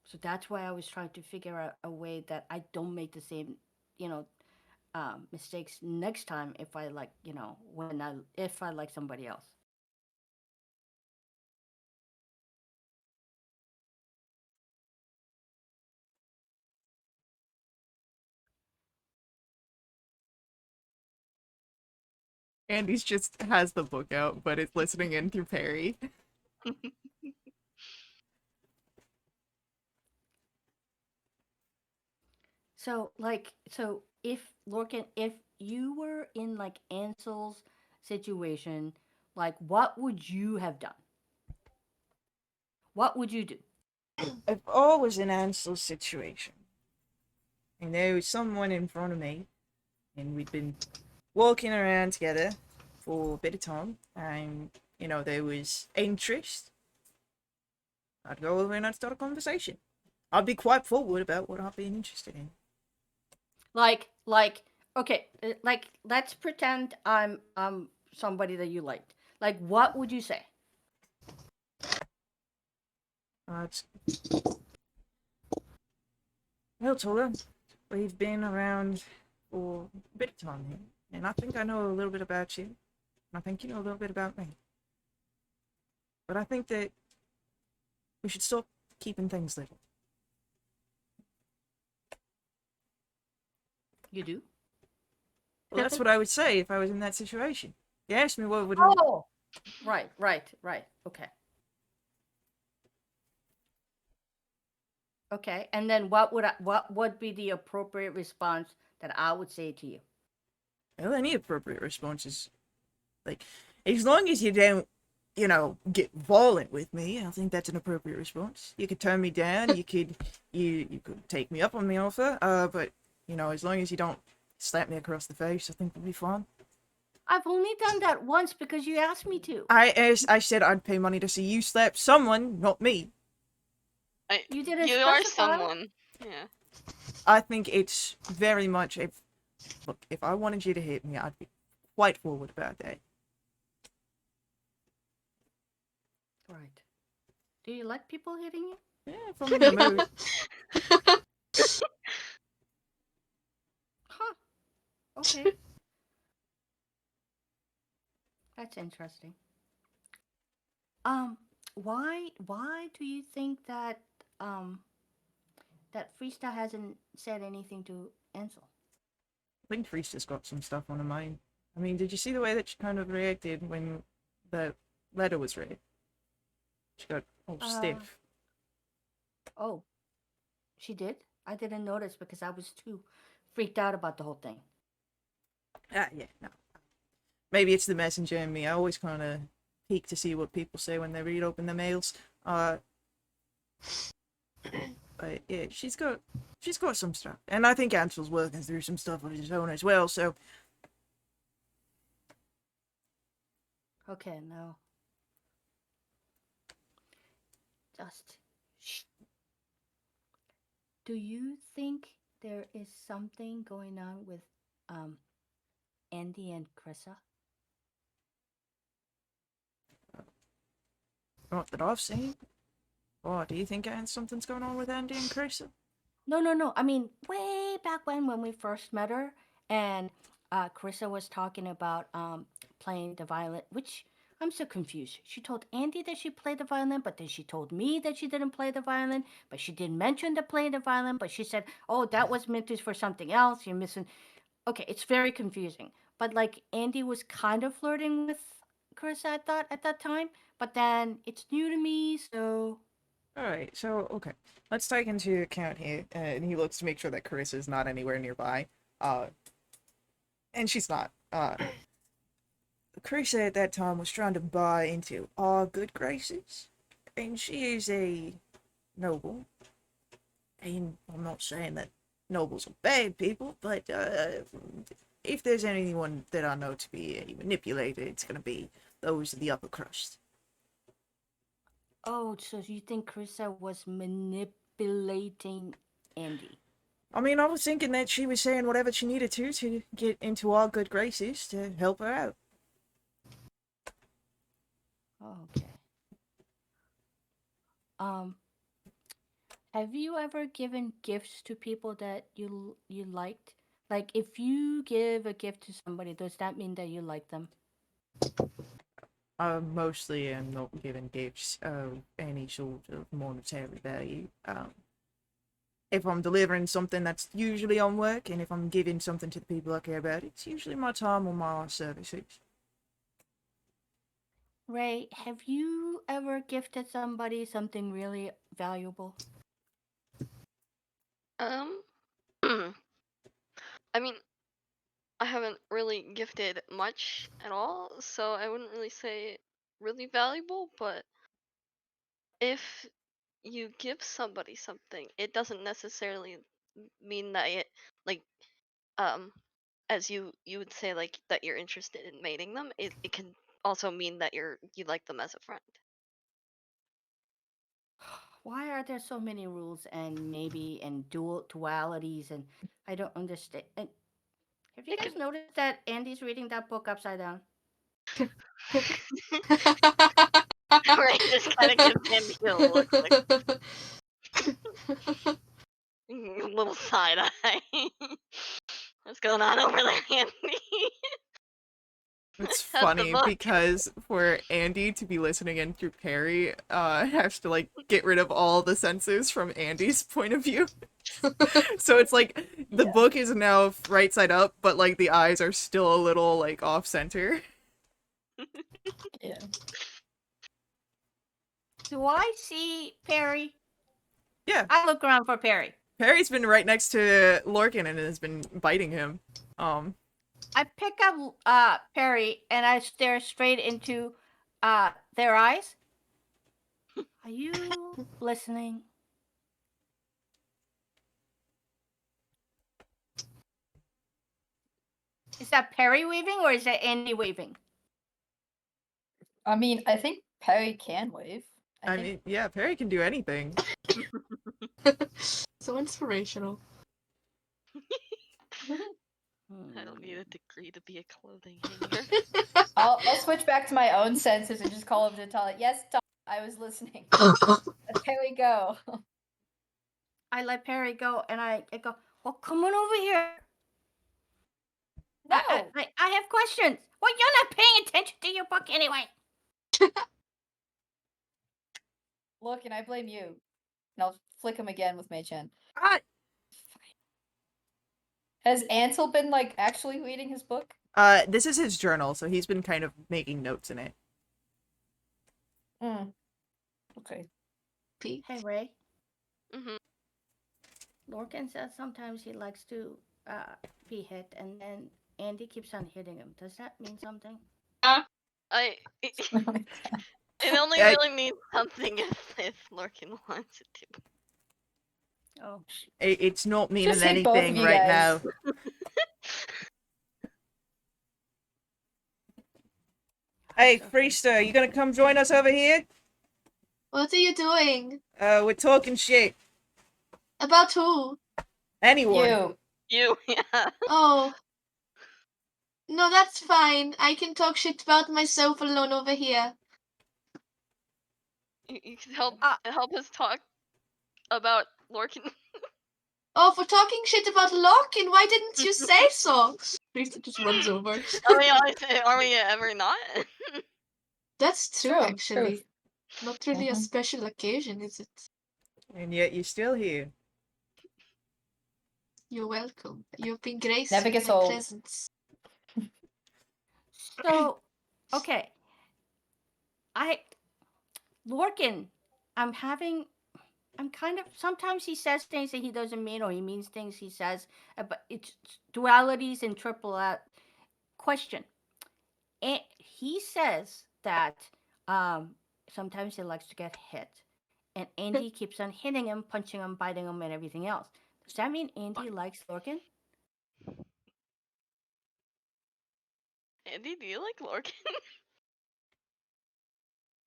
So that's why I was trying to figure out a way that I don't make the same, you know, mistakes next time if I like, if I like somebody else. Andy's just has the book out, but it's listening in through Perry. So if Lorcan, if you were in like Ansel's situation, like what would you have done? What would you do? If I was in Ansel's situation, and there was someone in front of me, and we'd been walking around together for a bit of time, and there was interest, I'd go over and I'd start a conversation. I'd be quite forward about what I've been interested in. Like okay, like let's pretend I'm somebody that you liked. Like what would you say? It's well, Tola, we've been around for a bit of time here, and I think I know a little bit about you, and I think you know a little bit about me. But I think that we should stop keeping things little. You do? Well, that's what I would say if I was in that situation. You asked me what would. Oh, right. Okay. Okay, and then what would be the appropriate response that I would say to you? Well, any appropriate response is like, as long as you don't, get violent with me, I think that's an appropriate response. You could turn me down. You could take me up on the offer. But as long as you don't slap me across the face, I think we'll be fine. I've only done that once because you asked me to. I said I'd pay money to see you slap someone, not me. You didn't You are specify. someone. Yeah. I think it's very much if I wanted you to hit me, I'd be quite forward about that. Right. Do you like people hitting you? Yeah, if I'm in the mood. Huh. Okay. That's interesting. Um, why do you think that um that Freestyle hasn't said anything to Ansel? I think Priest has got some stuff on her mind. I mean, did you see the way that she kind of reacted when the letter was read? She got all stiff. Oh, she did? I didn't notice because I was too freaked out about the whole thing. Yeah, no. Maybe it's the messenger in me. I always kind of peek to see what people say when they read open their mails. But yeah, she's got some stuff, and I think Ansel's working through some stuff of his own as well. So Okay, no. Just shh. Do you think there is something going on with um Andy and Krissa? not that I've seen. Oh, do you think something's going on with Andy and Carissa? No. I mean, way back when we first met her, and Carissa was talking about playing the violin, which I'm so confused. She told Andy that she played the violin, but then she told me that she didn't play the violin, but she didn't mention the playing the violin, but she said, "Oh, that was meant to for something else. You're missing." Okay, it's very confusing. But like Andy was kind of flirting with Carissa, I thought at that time, but then it's new to me, so Alright, so, okay. Let's take into account here, and he looks to make sure that Carissa's not anywhere nearby. And she's not. Carissa at that time was trying to buy into our good graces, and she is a noble. And I'm not saying that nobles are bad people, but if there's anyone that I know to be manipulated, it's gonna be those of the upper crust. oh, so you think Carissa was manipulating Andy? I mean, I was thinking that she was saying whatever she needed to get into our good graces to help her out. Oh, okay. Um, have you ever given gifts to people that you liked? Like, if you give a gift to somebody, does that mean that you like them? I mostly am not giving gifts of any sort of monetary value. If I'm delivering something, that's usually on work, and if I'm giving something to the people I care about, it's usually my time or my services. Ray, have you ever gifted somebody something really valuable? Um. I mean, I haven't really gifted much at all, so I wouldn't really say really valuable, but if you give somebody something, it doesn't necessarily mean that it like um as you would say like that you're interested in mating them. It can also mean that you like them as a friend. Why are there so many rules and maybe and dualities and I don't understand. And have you It guys could noticed that Andy's reading that book upside down? right just kind of gives Andy a look like a little side eye. What's going on over there, Andy? It's How's the funny book? because for Andy to be listening in through Perry, has to like get rid of all the senses from Andy's point of view. So it's like the Yeah. book is now right side up, but like the eyes are still a little like off center. Yeah. Do I see Perry? Yeah, I look around for Perry. Perry's been right next to Lorcan and has been biting him. I pick up Perry and I stare straight into their eyes. Are you listening? Is that Perry waving or is that Andy waving? I mean, I think Perry can wave. I think. mean, yeah, Perry can do anything. So inspirational. I don't need a degree to be a clothing hanger. I'll switch back to my own senses and just call over to Tala. Yes, Tala, I was listening. Let Perry go. I let Perry go and I go, well, come on over here. No. I have questions. Well, you're not paying attention to your book anyway. Look, and I blame you. And I'll flick him again with Mage Hand. Ah, Has Ansel been like actually reading his book? this is his journal, so he's been kind of making notes in it. Hmm. Okay. Pete. Hey, Ray. hmm Lorcan says sometimes he likes to be hit and then Andy keeps on hitting him. Does that mean something? It only I- really means something if Lorcan wants it to. Oh, It's not meaning Just hit both of anything you right guys. now. Hey, Freester, you gonna come join us over here? What are you doing? We're talking shit. About who? Anyone. You. You, yeah. Oh. No, that's fine. I can talk shit about myself alone over here. You can help Ah. help us talk about Lorcan. Oh, for talking shit about Larkin, why didn't you say so? Rita just runs over. Are we ever not? That's true, True, actually. Not really a Mhm. special occasion, is it? And yet you're still here. You're welcome. You've been graced Never with gets my old. presence. So, okay. Lorcan, I'm kind of, sometimes he says things that he doesn't mean or he means things he says, but it's dualities and triple out. Question. And he says that sometimes he likes to get hit. And Andy keeps on hitting him, punching him, biting him, and everything else. Does that mean Andy likes Lorcan? Andy, do you like Lorcan?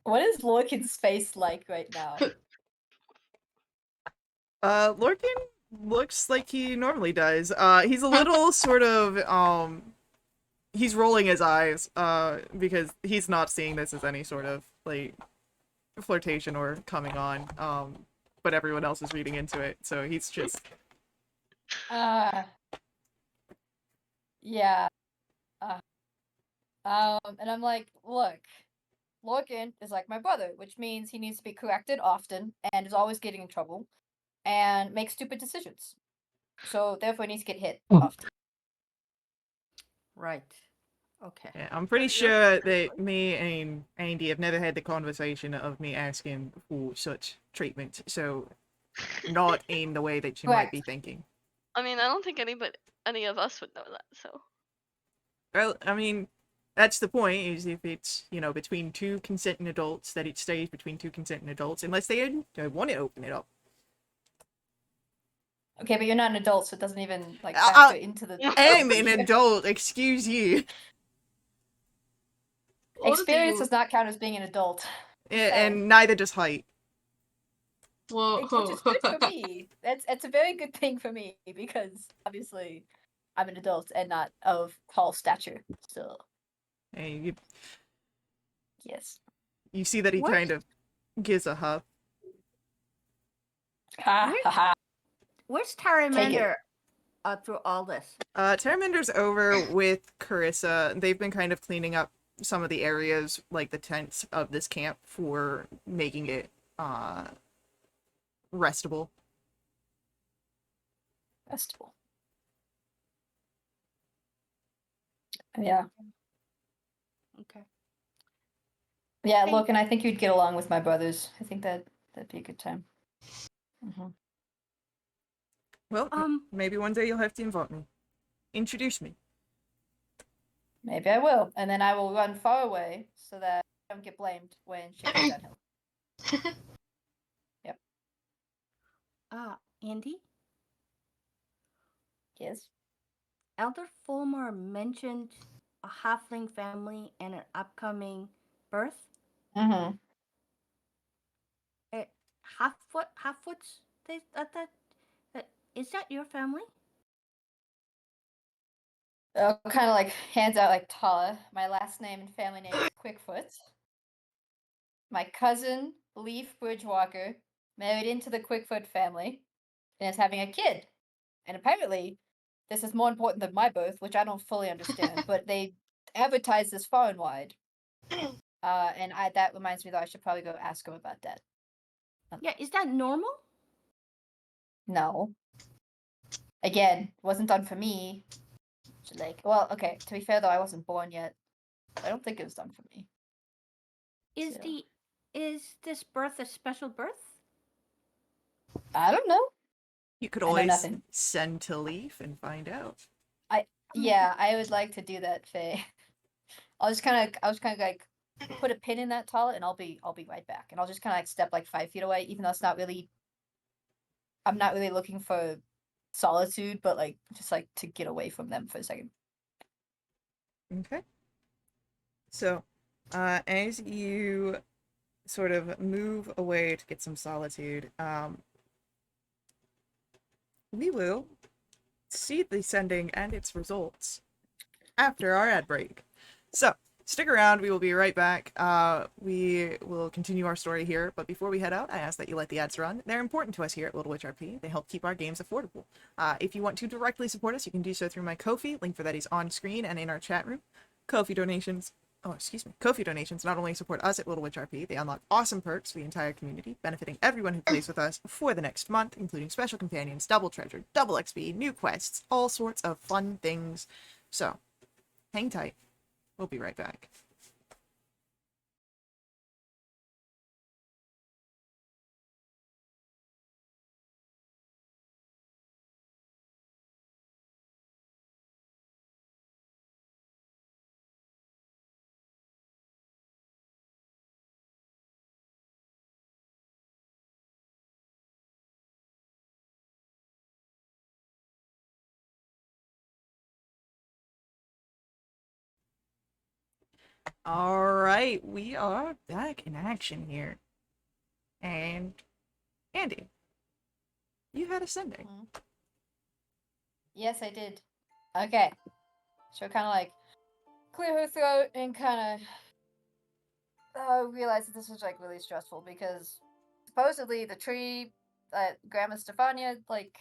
What is Lorcan's face like right now? Lorcan looks like he normally does. He's a little sort of, he's rolling his eyes, because he's not seeing this as any sort of, like, flirtation or coming on, but everyone else is reading into it, so he's just... Yeah. And I'm like, look, Lorcan is like my brother, which means he needs to be corrected often and is always getting in trouble and makes stupid decisions. So therefore he needs to get hit often. Right. Okay. Yeah, I'm pretty sure that me and Andy have never had the conversation of me asking for such treatment, so not in the way that you might be Correct. thinking. I mean, I don't think any of us would know that. So Well, I mean, that's the point, is if it's, between two consenting adults, that it stays between two consenting adults, unless they want to open it up. Okay, but you're not an adult, so it doesn't even like I, factor into the. I'm an adult, excuse you. Both of Experience you. does not count as being an adult. And neither does height. Whoa. Which is good for me. It's a very good thing for me because obviously I'm an adult and not of tall stature. So And yes. you see that he Where's- kind of gives a huff. Ha Where- ha ha. Where's Take Taramander through all this? Terraminder's over with Carissa. They've been kind of cleaning up some of the areas, like the tents of this camp, for making it restable. Festival. Yeah. Okay. Yeah, Okay. look, and I think you'd get along with my brothers. I think that'd be a good time. Mm-hmm. Well, Um, maybe one day you'll have to invite me. Introduce me. Maybe I will. And then I will run far away so that I don't get blamed when shit goes downhill. Andy, Yes. Elder Fulmer mentioned a halfling family and an upcoming birth. Mm-hmm. Halfwoods. Is that your family? Kind of like hands out like Tala. My last name and family name is Quickfoot. My cousin, Leaf Bridgewalker, married into the Quickfoot family and is having a kid. And apparently, this is more important than my birth, which I don't fully understand, but they advertise this far and wide. And that reminds me that I should probably go ask him about that. Yeah, is that normal? No. Again, wasn't done for me. So like, well, okay, to be fair though, I wasn't born yet. I don't think it was done for me. Is So- this birth a special birth? I don't know. You could I know always nothing. send to Leaf and find out. Yeah, I would like to do that, Faye. I was kind of like put a pin in that toilet, and I'll be right back, and I'll just kind of like step like 5 feet away, even though it's not really. I'm not really looking for solitude, but like just like to get away from them for a second. Okay. So, as you sort of move away to get some solitude, we will see the sending and its results after our ad break. So, stick around, we will be right back. We will continue our story here, but before we head out, I ask that you let the ads run. They're important to us here at Wildewitch RP. They help keep our games affordable. If you want to directly support us, you can do so through my Ko-fi, link for that is on screen and in our chat room. Ko-fi donations not only support us at Wildewitch RP, they unlock awesome perks for the entire community, benefiting everyone who plays with us for the next month, including special companions, double treasure, double XP, new quests, all sorts of fun things. So, hang tight. We'll be right back. Alright, we are back in action here. And Andy, you had a sending. Yes, I did. Okay, so kind of like clear her throat and kind of realize that this was like really stressful because supposedly the tree that Grandma Stefania like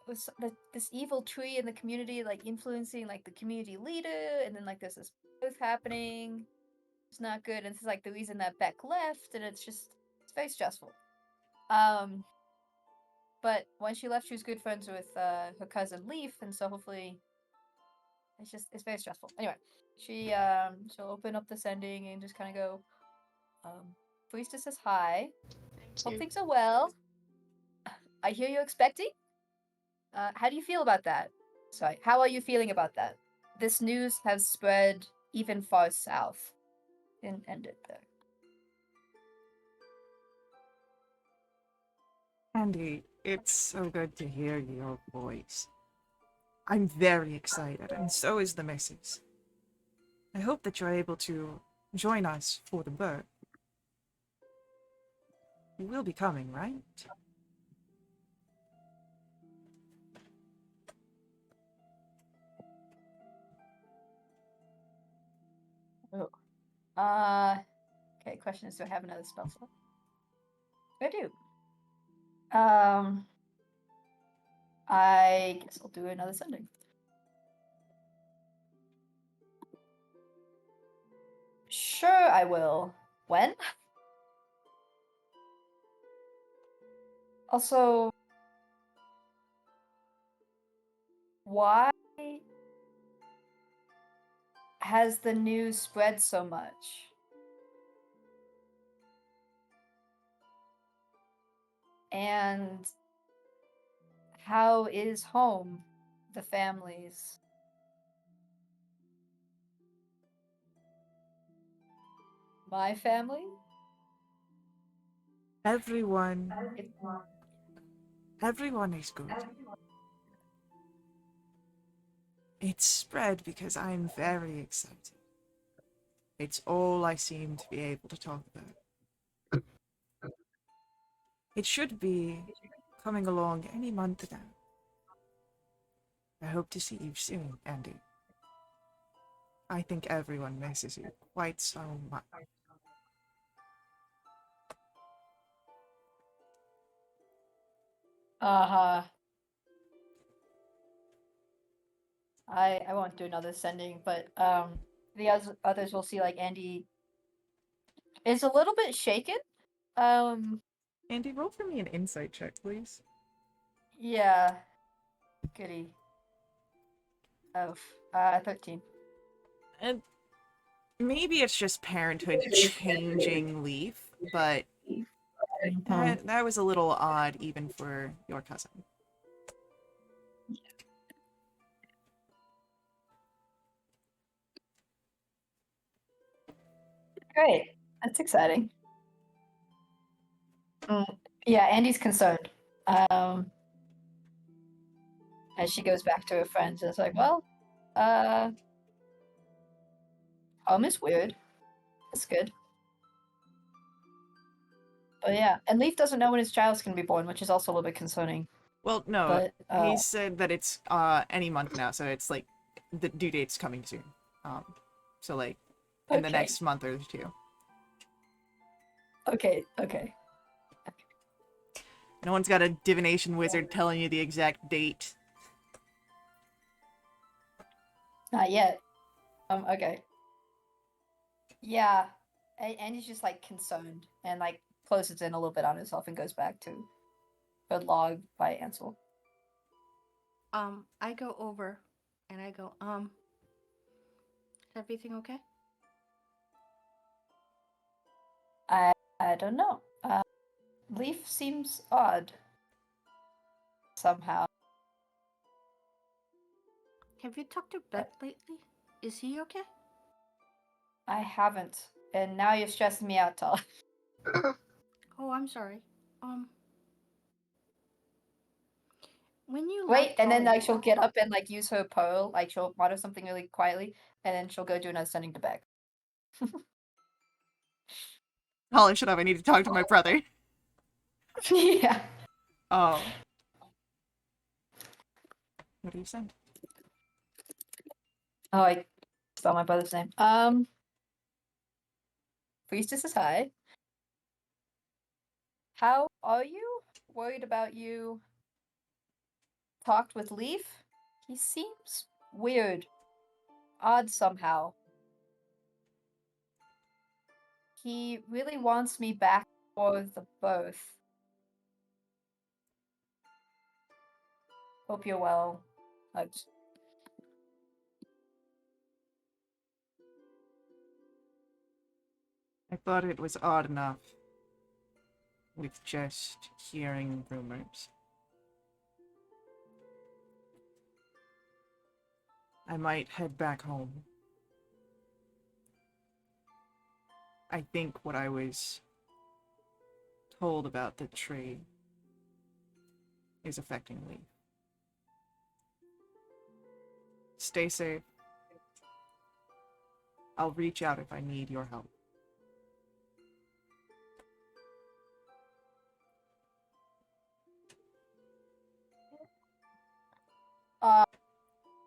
was this evil tree in the community, like influencing like the community leader, and then like there's this growth happening. It's not good, and this is like the reason that Beck left, and it's very stressful. But when she left, she was good friends with her cousin Leaf, and so hopefully, it's very stressful. Anyway, she'll open up the sending and just kind of go, Priestess says hi. Hope things are well. I hear you're expecting. How do you feel about that? Sorry, how are you feeling about that? this news has spread even far south. And end it there. Andy, it's so good to hear your voice. I'm very excited, and so is the missus. I hope that you're able to join us for the birth. You will be coming, right? Oh. Okay, question is, do I have another spell slot? I do. I guess I'll do another sending. Sure, I will. When? Also, why has the news spread so much? And how is home, the families? My family? Everyone is good. It's spread because I'm very excited. It's all I seem to be able to talk about. It should be coming along any month now. I hope to see you soon, Andy. I think everyone misses you quite so much. Uh-huh. I won't do another sending, but the others will see like Andy is a little bit shaken. Andy, roll for me an insight check, please. Yeah. Goody. Oh, 13. And maybe it's just parenthood changing Leaf, but that was a little odd even for your cousin. Great. That's exciting. Yeah, Andy's concerned. As she goes back to her friends, it's like, well, home is weird. That's good. But yeah, and Leaf doesn't know when his child's gonna be born, which is also a little bit concerning. Well, no, But he said that it's any month now, so it's like the due date's coming soon. So like in the Okay. next month or two. Okay. No one's got a divination wizard telling you the exact date. Not yet. Okay. Yeah, and he's just like concerned and like closes in a little bit on himself and goes back to the log by Ansel. I go over and I go, is everything okay? I don't know. Leaf seems odd somehow. Have you talked to Beck lately? Is he okay? I haven't, and now you're stressing me out, Tal. Oh, I'm sorry. When you Wait, left and then home- like she'll get up and like use her pearl, like she'll mutter something really quietly, and then she'll go do another sending to Beck. Holly, shut up, I need to talk to my brother. Yeah. Oh. What do you send? Oh, I spelled my brother's name. Priestess is high. How are you? Worried about you. Talked with Leaf? He seems weird. Odd somehow. He really wants me back for the birth. Hope you're well. Hugs. I thought it was odd enough with just hearing rumors. I might head back home. I think what I was told about the trade is affecting Lee. Stay safe. I'll reach out if I need your help.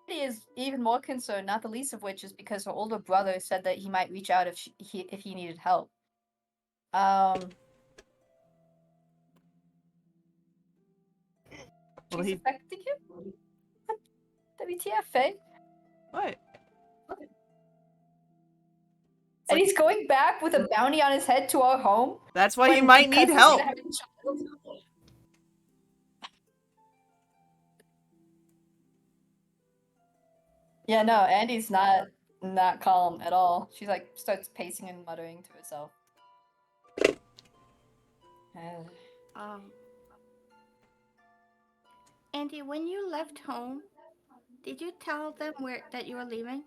He is even more concerned, not the least of which is because her older brother said that he might reach out if he needed help. Well, She's affecting you? WTF, Faye? What? And he's going back with a bounty on his head to our home? That's why you might need because he's help. gonna have a child? Yeah, no, Andy's not calm at all. She's like starts pacing and muttering to herself. Andy, when you left home, did you tell them that you were leaving?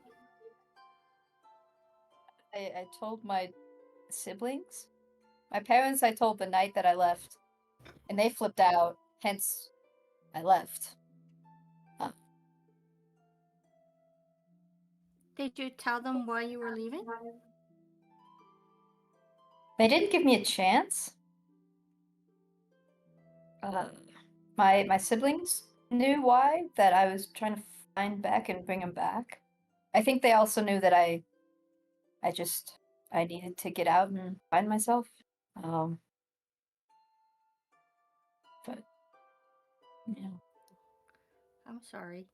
I told my siblings. My parents I told the night that I left. And they flipped out, hence I left. Did you tell them why you were leaving? They didn't give me a chance. My siblings knew why, that I was trying to find Beck and bring him back. I think they also knew that I needed to get out and find myself. But yeah. I'm sorry.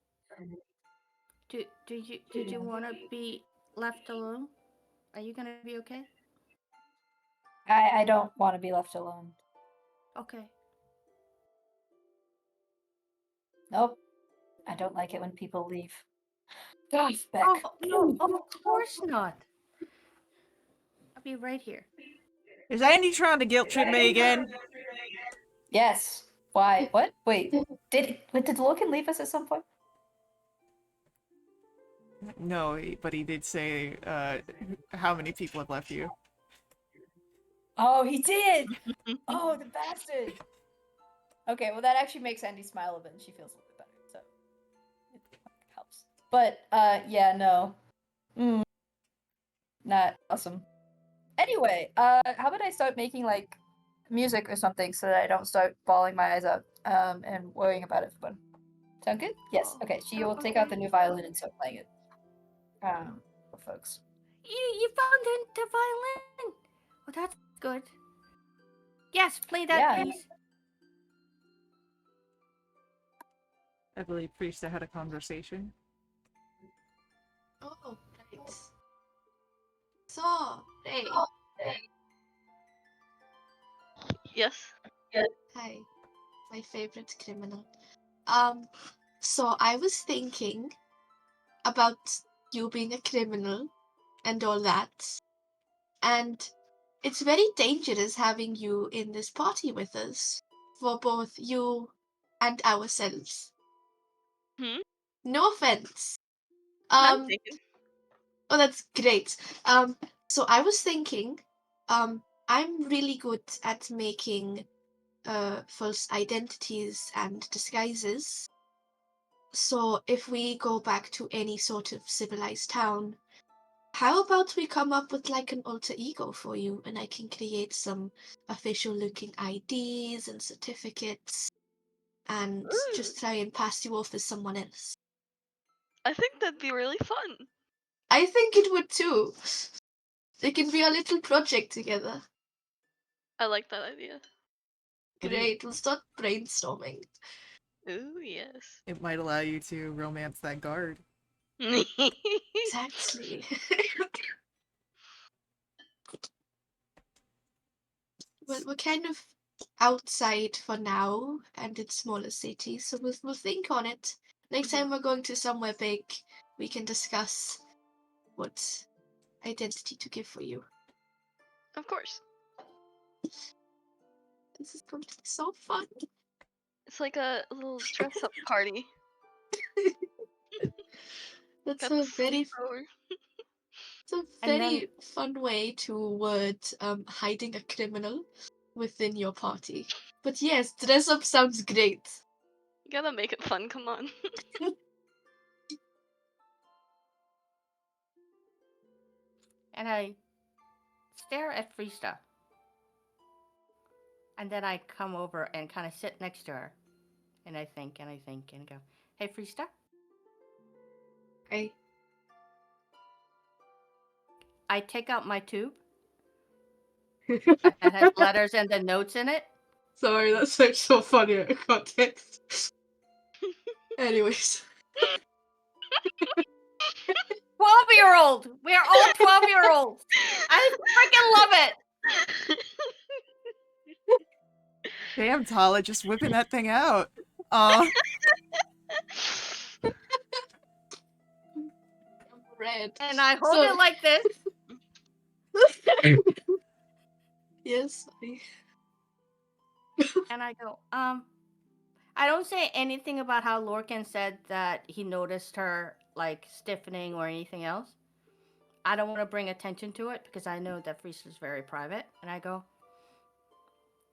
Did you want to be left alone? Are you gonna be okay? I don't want to be left alone. Okay. Nope. I don't like it when people leave. Gosh, Beck. Oh no, of course not. I'll be right here. Is Andy trying to guilt trip me again? Yes. Why? What? Wait. Did Logan leave us at some point? No, but he did say how many people have left you. Oh, he did! Oh, the bastard! Okay, well that actually makes Andy smile a bit and she feels a little bit better, so it helps. But, yeah, no. Not awesome. Anyway, how about I start making, like, music or something so that I don't start bawling my eyes out, and worrying about it for fun. Sound good? Yes. Okay, she will take out the new violin and start playing it. For folks. You found the violin. Well, that's good. Yes, play that, please. I believe Priest had a conversation. Oh, right. So, hey. Yes. Hi, my favorite criminal. So I was thinking about you being a criminal and all that, and it's very dangerous having you in this party with us for both you and ourselves. No offense. I'm thinking. Oh, that's great. So I was thinking, I'm really good at making false identities and disguises. So if we go back to any sort of civilized town, how about we come up with like an alter ego for you, and I can create some official looking IDs and certificates and just try and pass you off as someone else. I think that'd be really fun. I think it would too. It can be a little project together. I like that idea. Great, we'll start brainstorming. Ooh, yes. It might allow you to romance that guard. Exactly. Well, we're kind of outside for now and in smaller cities, so we'll think on it. Next time we're going to somewhere big, we can discuss what identity to give for you. Of course. This is going to be so fun. It's like a little dress-up party. That's Got a the very power. it's a And then- very fun way toward hiding a criminal within your party. But yes, dress up sounds great. You gotta make it fun. Come on. And I stare at Freesta. And then I come over and kind of sit next to her. And I think and go, "Hey, Freesta." Hey. I take out my tube that has letters and the notes in it. Sorry, that sounds so funny out of context. Anyways. 12-year-old! We're all 12-year-olds! I freaking love it! Damn, Tala, just whipping that thing out. Red. And I hold So- it like this. Yes. And I go, I don't say anything about how Lorcan said that he noticed her, like, stiffening or anything else. I don't want to bring attention to it because I know that Freesta's very private. And I go,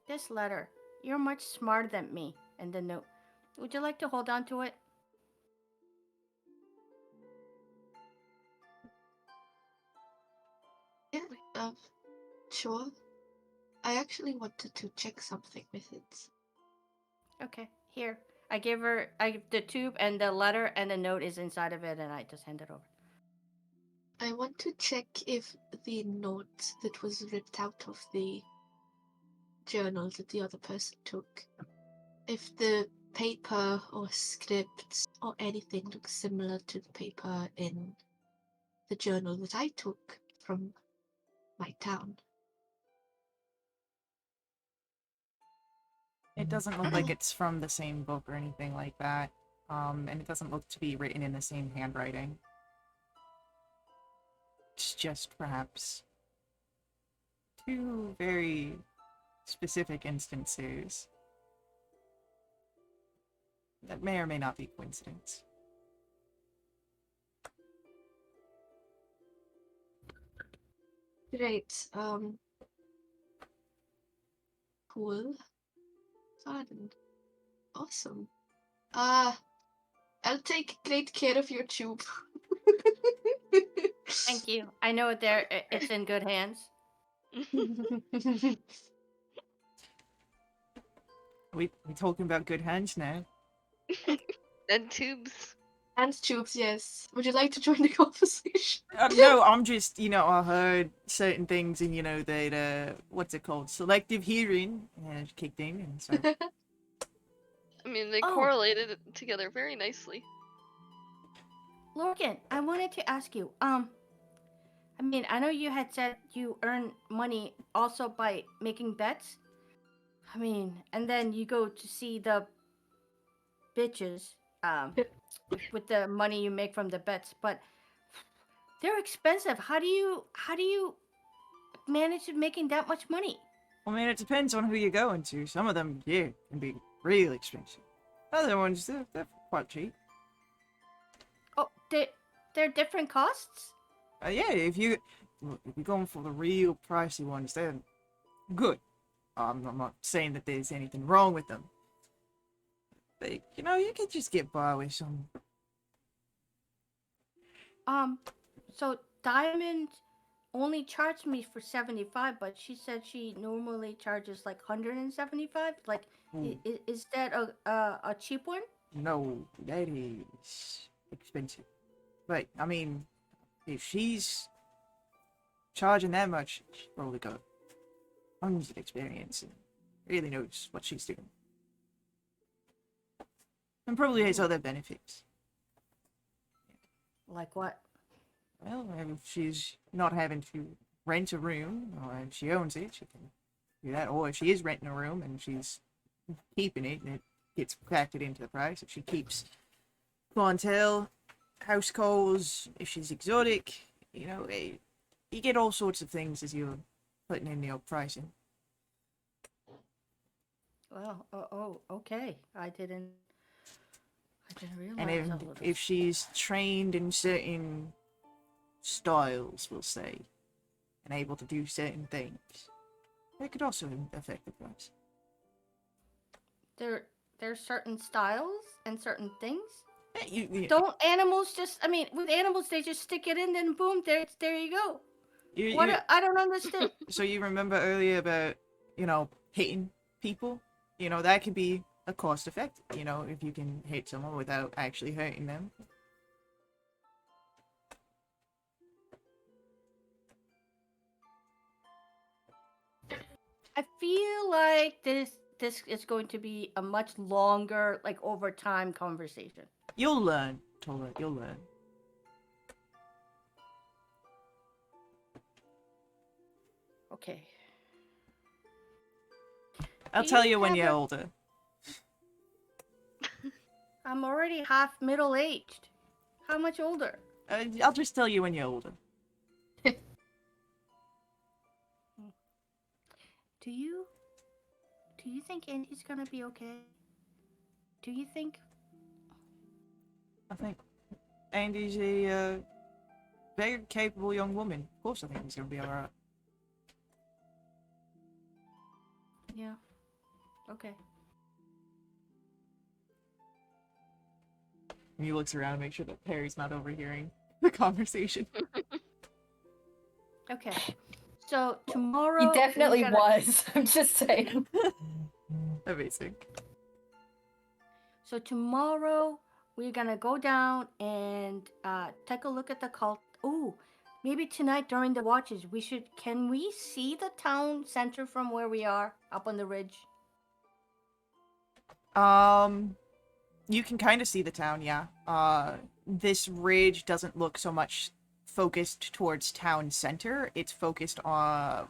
"This letter, you're much smarter than me." And the note, "Would you like to hold on to it?" Yeah, sure. I actually wanted to check something with it. Okay, here. I give the tube, and the letter and the note is inside of it, and I just hand it over. I want to check if the note that was ripped out of the journal that the other person took, if the paper or script or anything looks similar to the paper in the journal that I took from my town. It doesn't look like it's from the same book or anything like that. And it doesn't look to be written in the same handwriting. It's just perhaps two very specific instances that may or may not be coincidence. Great. Cool. Fun. Awesome. I'll take great care of your tube. Thank you. I know it's in good hands. We talking about good hands now? And tubes. And tubes, yes. Would you like to join the conversation? No, I'm just, I heard certain things and, that, what's it called? Selective hearing has kicked in, and so... I mean, they Oh. correlated it together very nicely. Lorcan, I wanted to ask you, I mean, I know you had said you earn money also by making bets. I mean, and then you go to see the bitches, with the money you make from the bets, but they're expensive. How do you manage making that much money? I mean, it depends on who you're going to. Some of them, yeah, can be really expensive. Other ones, they're quite cheap. Oh, they're different costs? Yeah, if you're going for the real pricey ones, they're good. I'm not saying that there's anything wrong with them. But, you can just get by with some. So Diamond only charged me for 75, but she said she normally charges like 175. Like, is that a cheap one? No, that is expensive. But, I mean, if she's charging that much, she's probably got tons of experience and really knows what she's doing. And probably has other benefits. Like what? Well, if she's not having to rent a room, or if she owns it, she can do that. Or if she is renting a room and she's keeping it, and it gets factored into the price. If she keeps clientele, house calls, if she's exotic, you get all sorts of things as you're putting in your pricing. Well, okay. I I didn't And realize all of if this. she's trained in certain styles, we'll say, and able to do certain things, that could also affect the price. There's certain styles and certain things. You, Don't animals just? I mean, with animals, they just stick it in, then boom, there you go. What? I don't understand. so you remember earlier about, hitting people? That could be a cost effect, if you can hit someone without actually hurting them. I feel like this is going to be a much longer, like over time conversation. You'll learn, Tola, you'll learn. Okay. I'll Do tell you you when have you're a- older. I'm already half middle aged. How much older? I'll just tell you when you're older. Do you think Andy's gonna be okay? Do you think? I think Andy's a very capable young woman. Of course I think he's gonna be alright. Yeah. Okay. And he looks around to make sure that Perry's not overhearing the conversation. Okay. So tomorrow He definitely we're gonna- was. I'm just saying. Amazing. So tomorrow we're gonna go down and take a look at the cult. Ooh, maybe tonight during the watches we should. Can we see the town center from where we are up on the ridge? You can kind of see the town, yeah. This ridge doesn't look so much focused towards town center. It's focused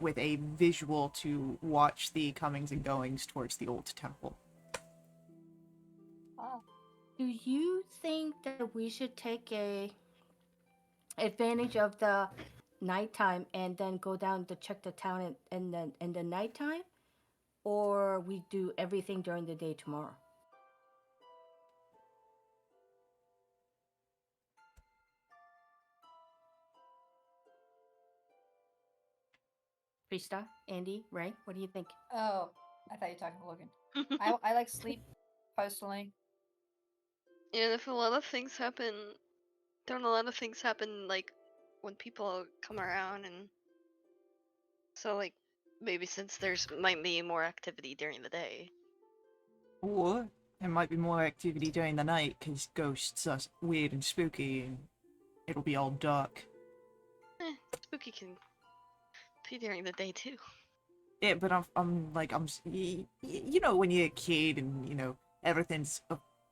with a visual to watch the comings and goings towards the old temple. Wow. Do you think that we should take advantage of the nighttime and then go down to check the town in the nighttime, or we do everything during the day tomorrow? Krista, Andy, Ray, what do you think? Oh, I thought you were talking to Logan. I like sleep personally. And if a lot of things happen, don't a lot of things happen like when people come around, and so like maybe since there's might be more activity during the day. Or there might be more activity during the night because ghosts are weird and spooky and it'll be all dark. Spooky can be during the day too. Yeah, but you know, when you're a kid and, everything's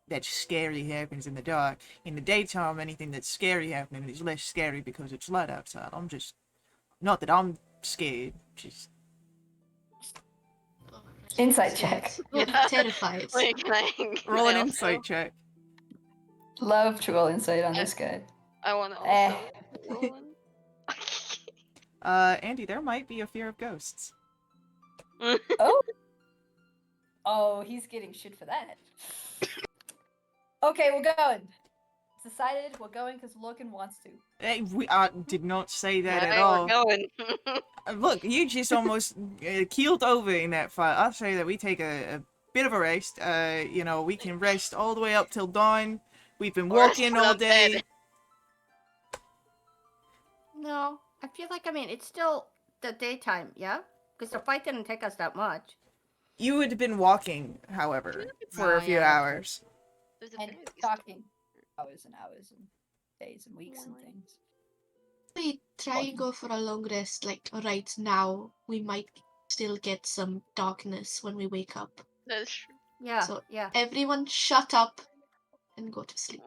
that's scary happens in the dark. In the daytime, anything that's scary happening is less scary because it's light outside. Not that I'm scared, just... Insight check. Terrified. Wait, can I? Roll an I insight also, check. Love to roll insight on this guy. I want to Eh. also roll one. Andy, there might be a fear of ghosts. Oh. Oh, he's getting shit for that. Okay, we're going. It's decided we're going because Logan wants to. Hey, we did not say that at Alright, all. we're going. Look, you just almost keeled over in that fight. I'll say that we take a bit of a rest. We can rest all the way up till dawn. We've been Or walking sit all on day. bed. No, I feel like it's still the daytime, yeah? Because the fight didn't take us that much. You would have been walking, however, for Oh, a few yeah, that's hours. There's a And very least- talking hours and hours and days and weeks and Really? things. We try and go for a long rest, like right now. We might still get some darkness when we wake up. That is true. Yeah, So- yeah. Everyone shut up and go to sleep.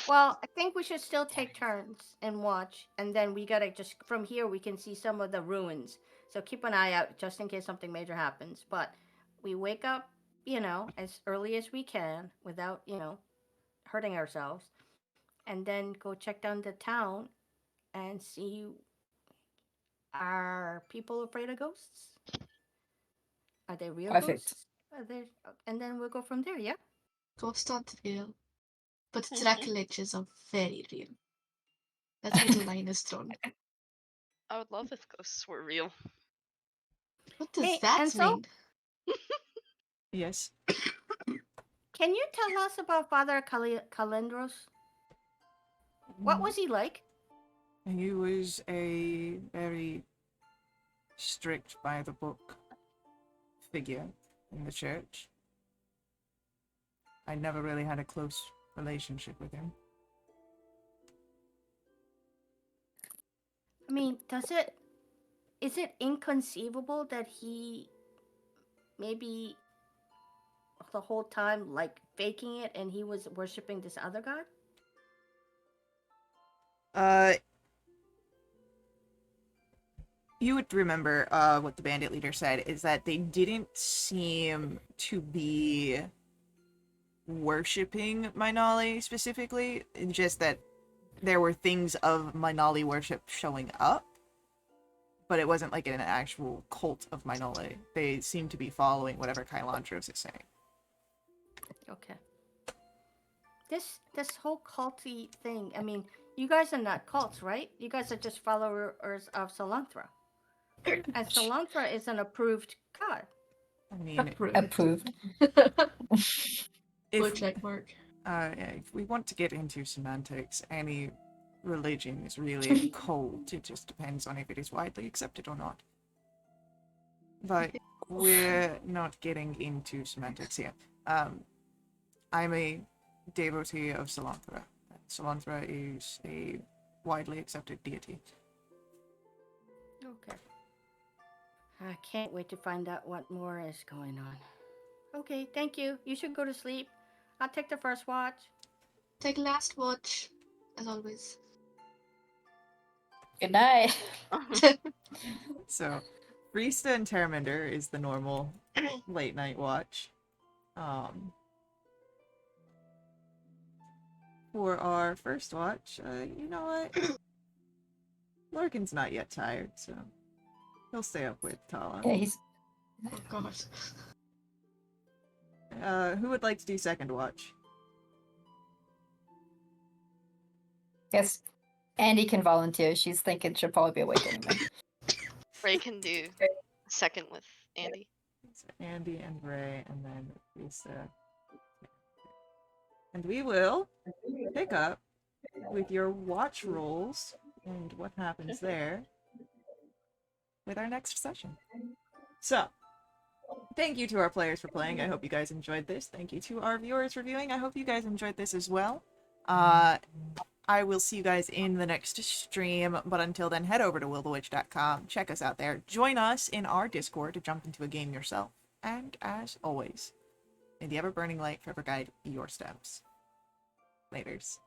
Well, I think we should still take turns and watch, and then we gotta just from here we can see some of the ruins. So keep an eye out just in case something major happens. But we wake up, as early as we can without, hurting ourselves, and then go check down the town and see are people afraid of ghosts? Are they real Perfect. ghosts? Are they? And then we'll go from there. Yeah. Ghosts aren't real. but Dracoliches are very real. That's where the line is drawn. I would love if ghosts were real. What does Hey, that Enzo? mean? Yes. Can you tell us about Father Calendros? What was he like? He was a very strict by the book figure in the church. I never really had a close relationship with him. I mean, is it inconceivable that he maybe the whole time like faking it and he was worshiping this other god? You would remember what the bandit leader said is that they didn't seem to be worshipping Mainali specifically, just that there were things of Mainali worship showing up, but it wasn't like an actual cult of Mainali. They seemed to be following whatever Kailandros is saying. Okay. This whole culty thing. I mean, you guys are not cults, right? You guys are just followers of Salanthra. And Salanthra is an approved god. I mean, Approved. Blue if check mark. yeah, if we want to get into semantics, any religion is really a cult. It just depends on if it is widely accepted or not. But we're not getting into semantics here. I'm a devotee of Salanthra. Salanthra is a widely accepted deity. Okay. I can't wait to find out what more is going on. Okay, thank you. You should go to sleep. I'll take the first watch. Take last watch, as always. Good night. So, Rista and Terminder is the normal late night watch. For our first watch, you know what? Lorcan's not yet tired, so he'll stay up with Tala. Yeah, he's Oh god. Who would like to do second watch? guess Andy can volunteer. She's thinking she'll probably be awake anyway. Ray can do second with Andy. So Andy and Ray, and then Rista. And we will pick up with your watch rolls and what happens there with our next session. So, thank you to our players for playing. I hope you guys enjoyed this. Thank you to our viewers for viewing. I hope you guys enjoyed this as well. I will see you guys in the next stream, but until then, head over to wildewitch.com. Check us out there. Join us in our Discord to jump into a game yourself. And as always, may the ever-burning light forever guide your steps. Laters.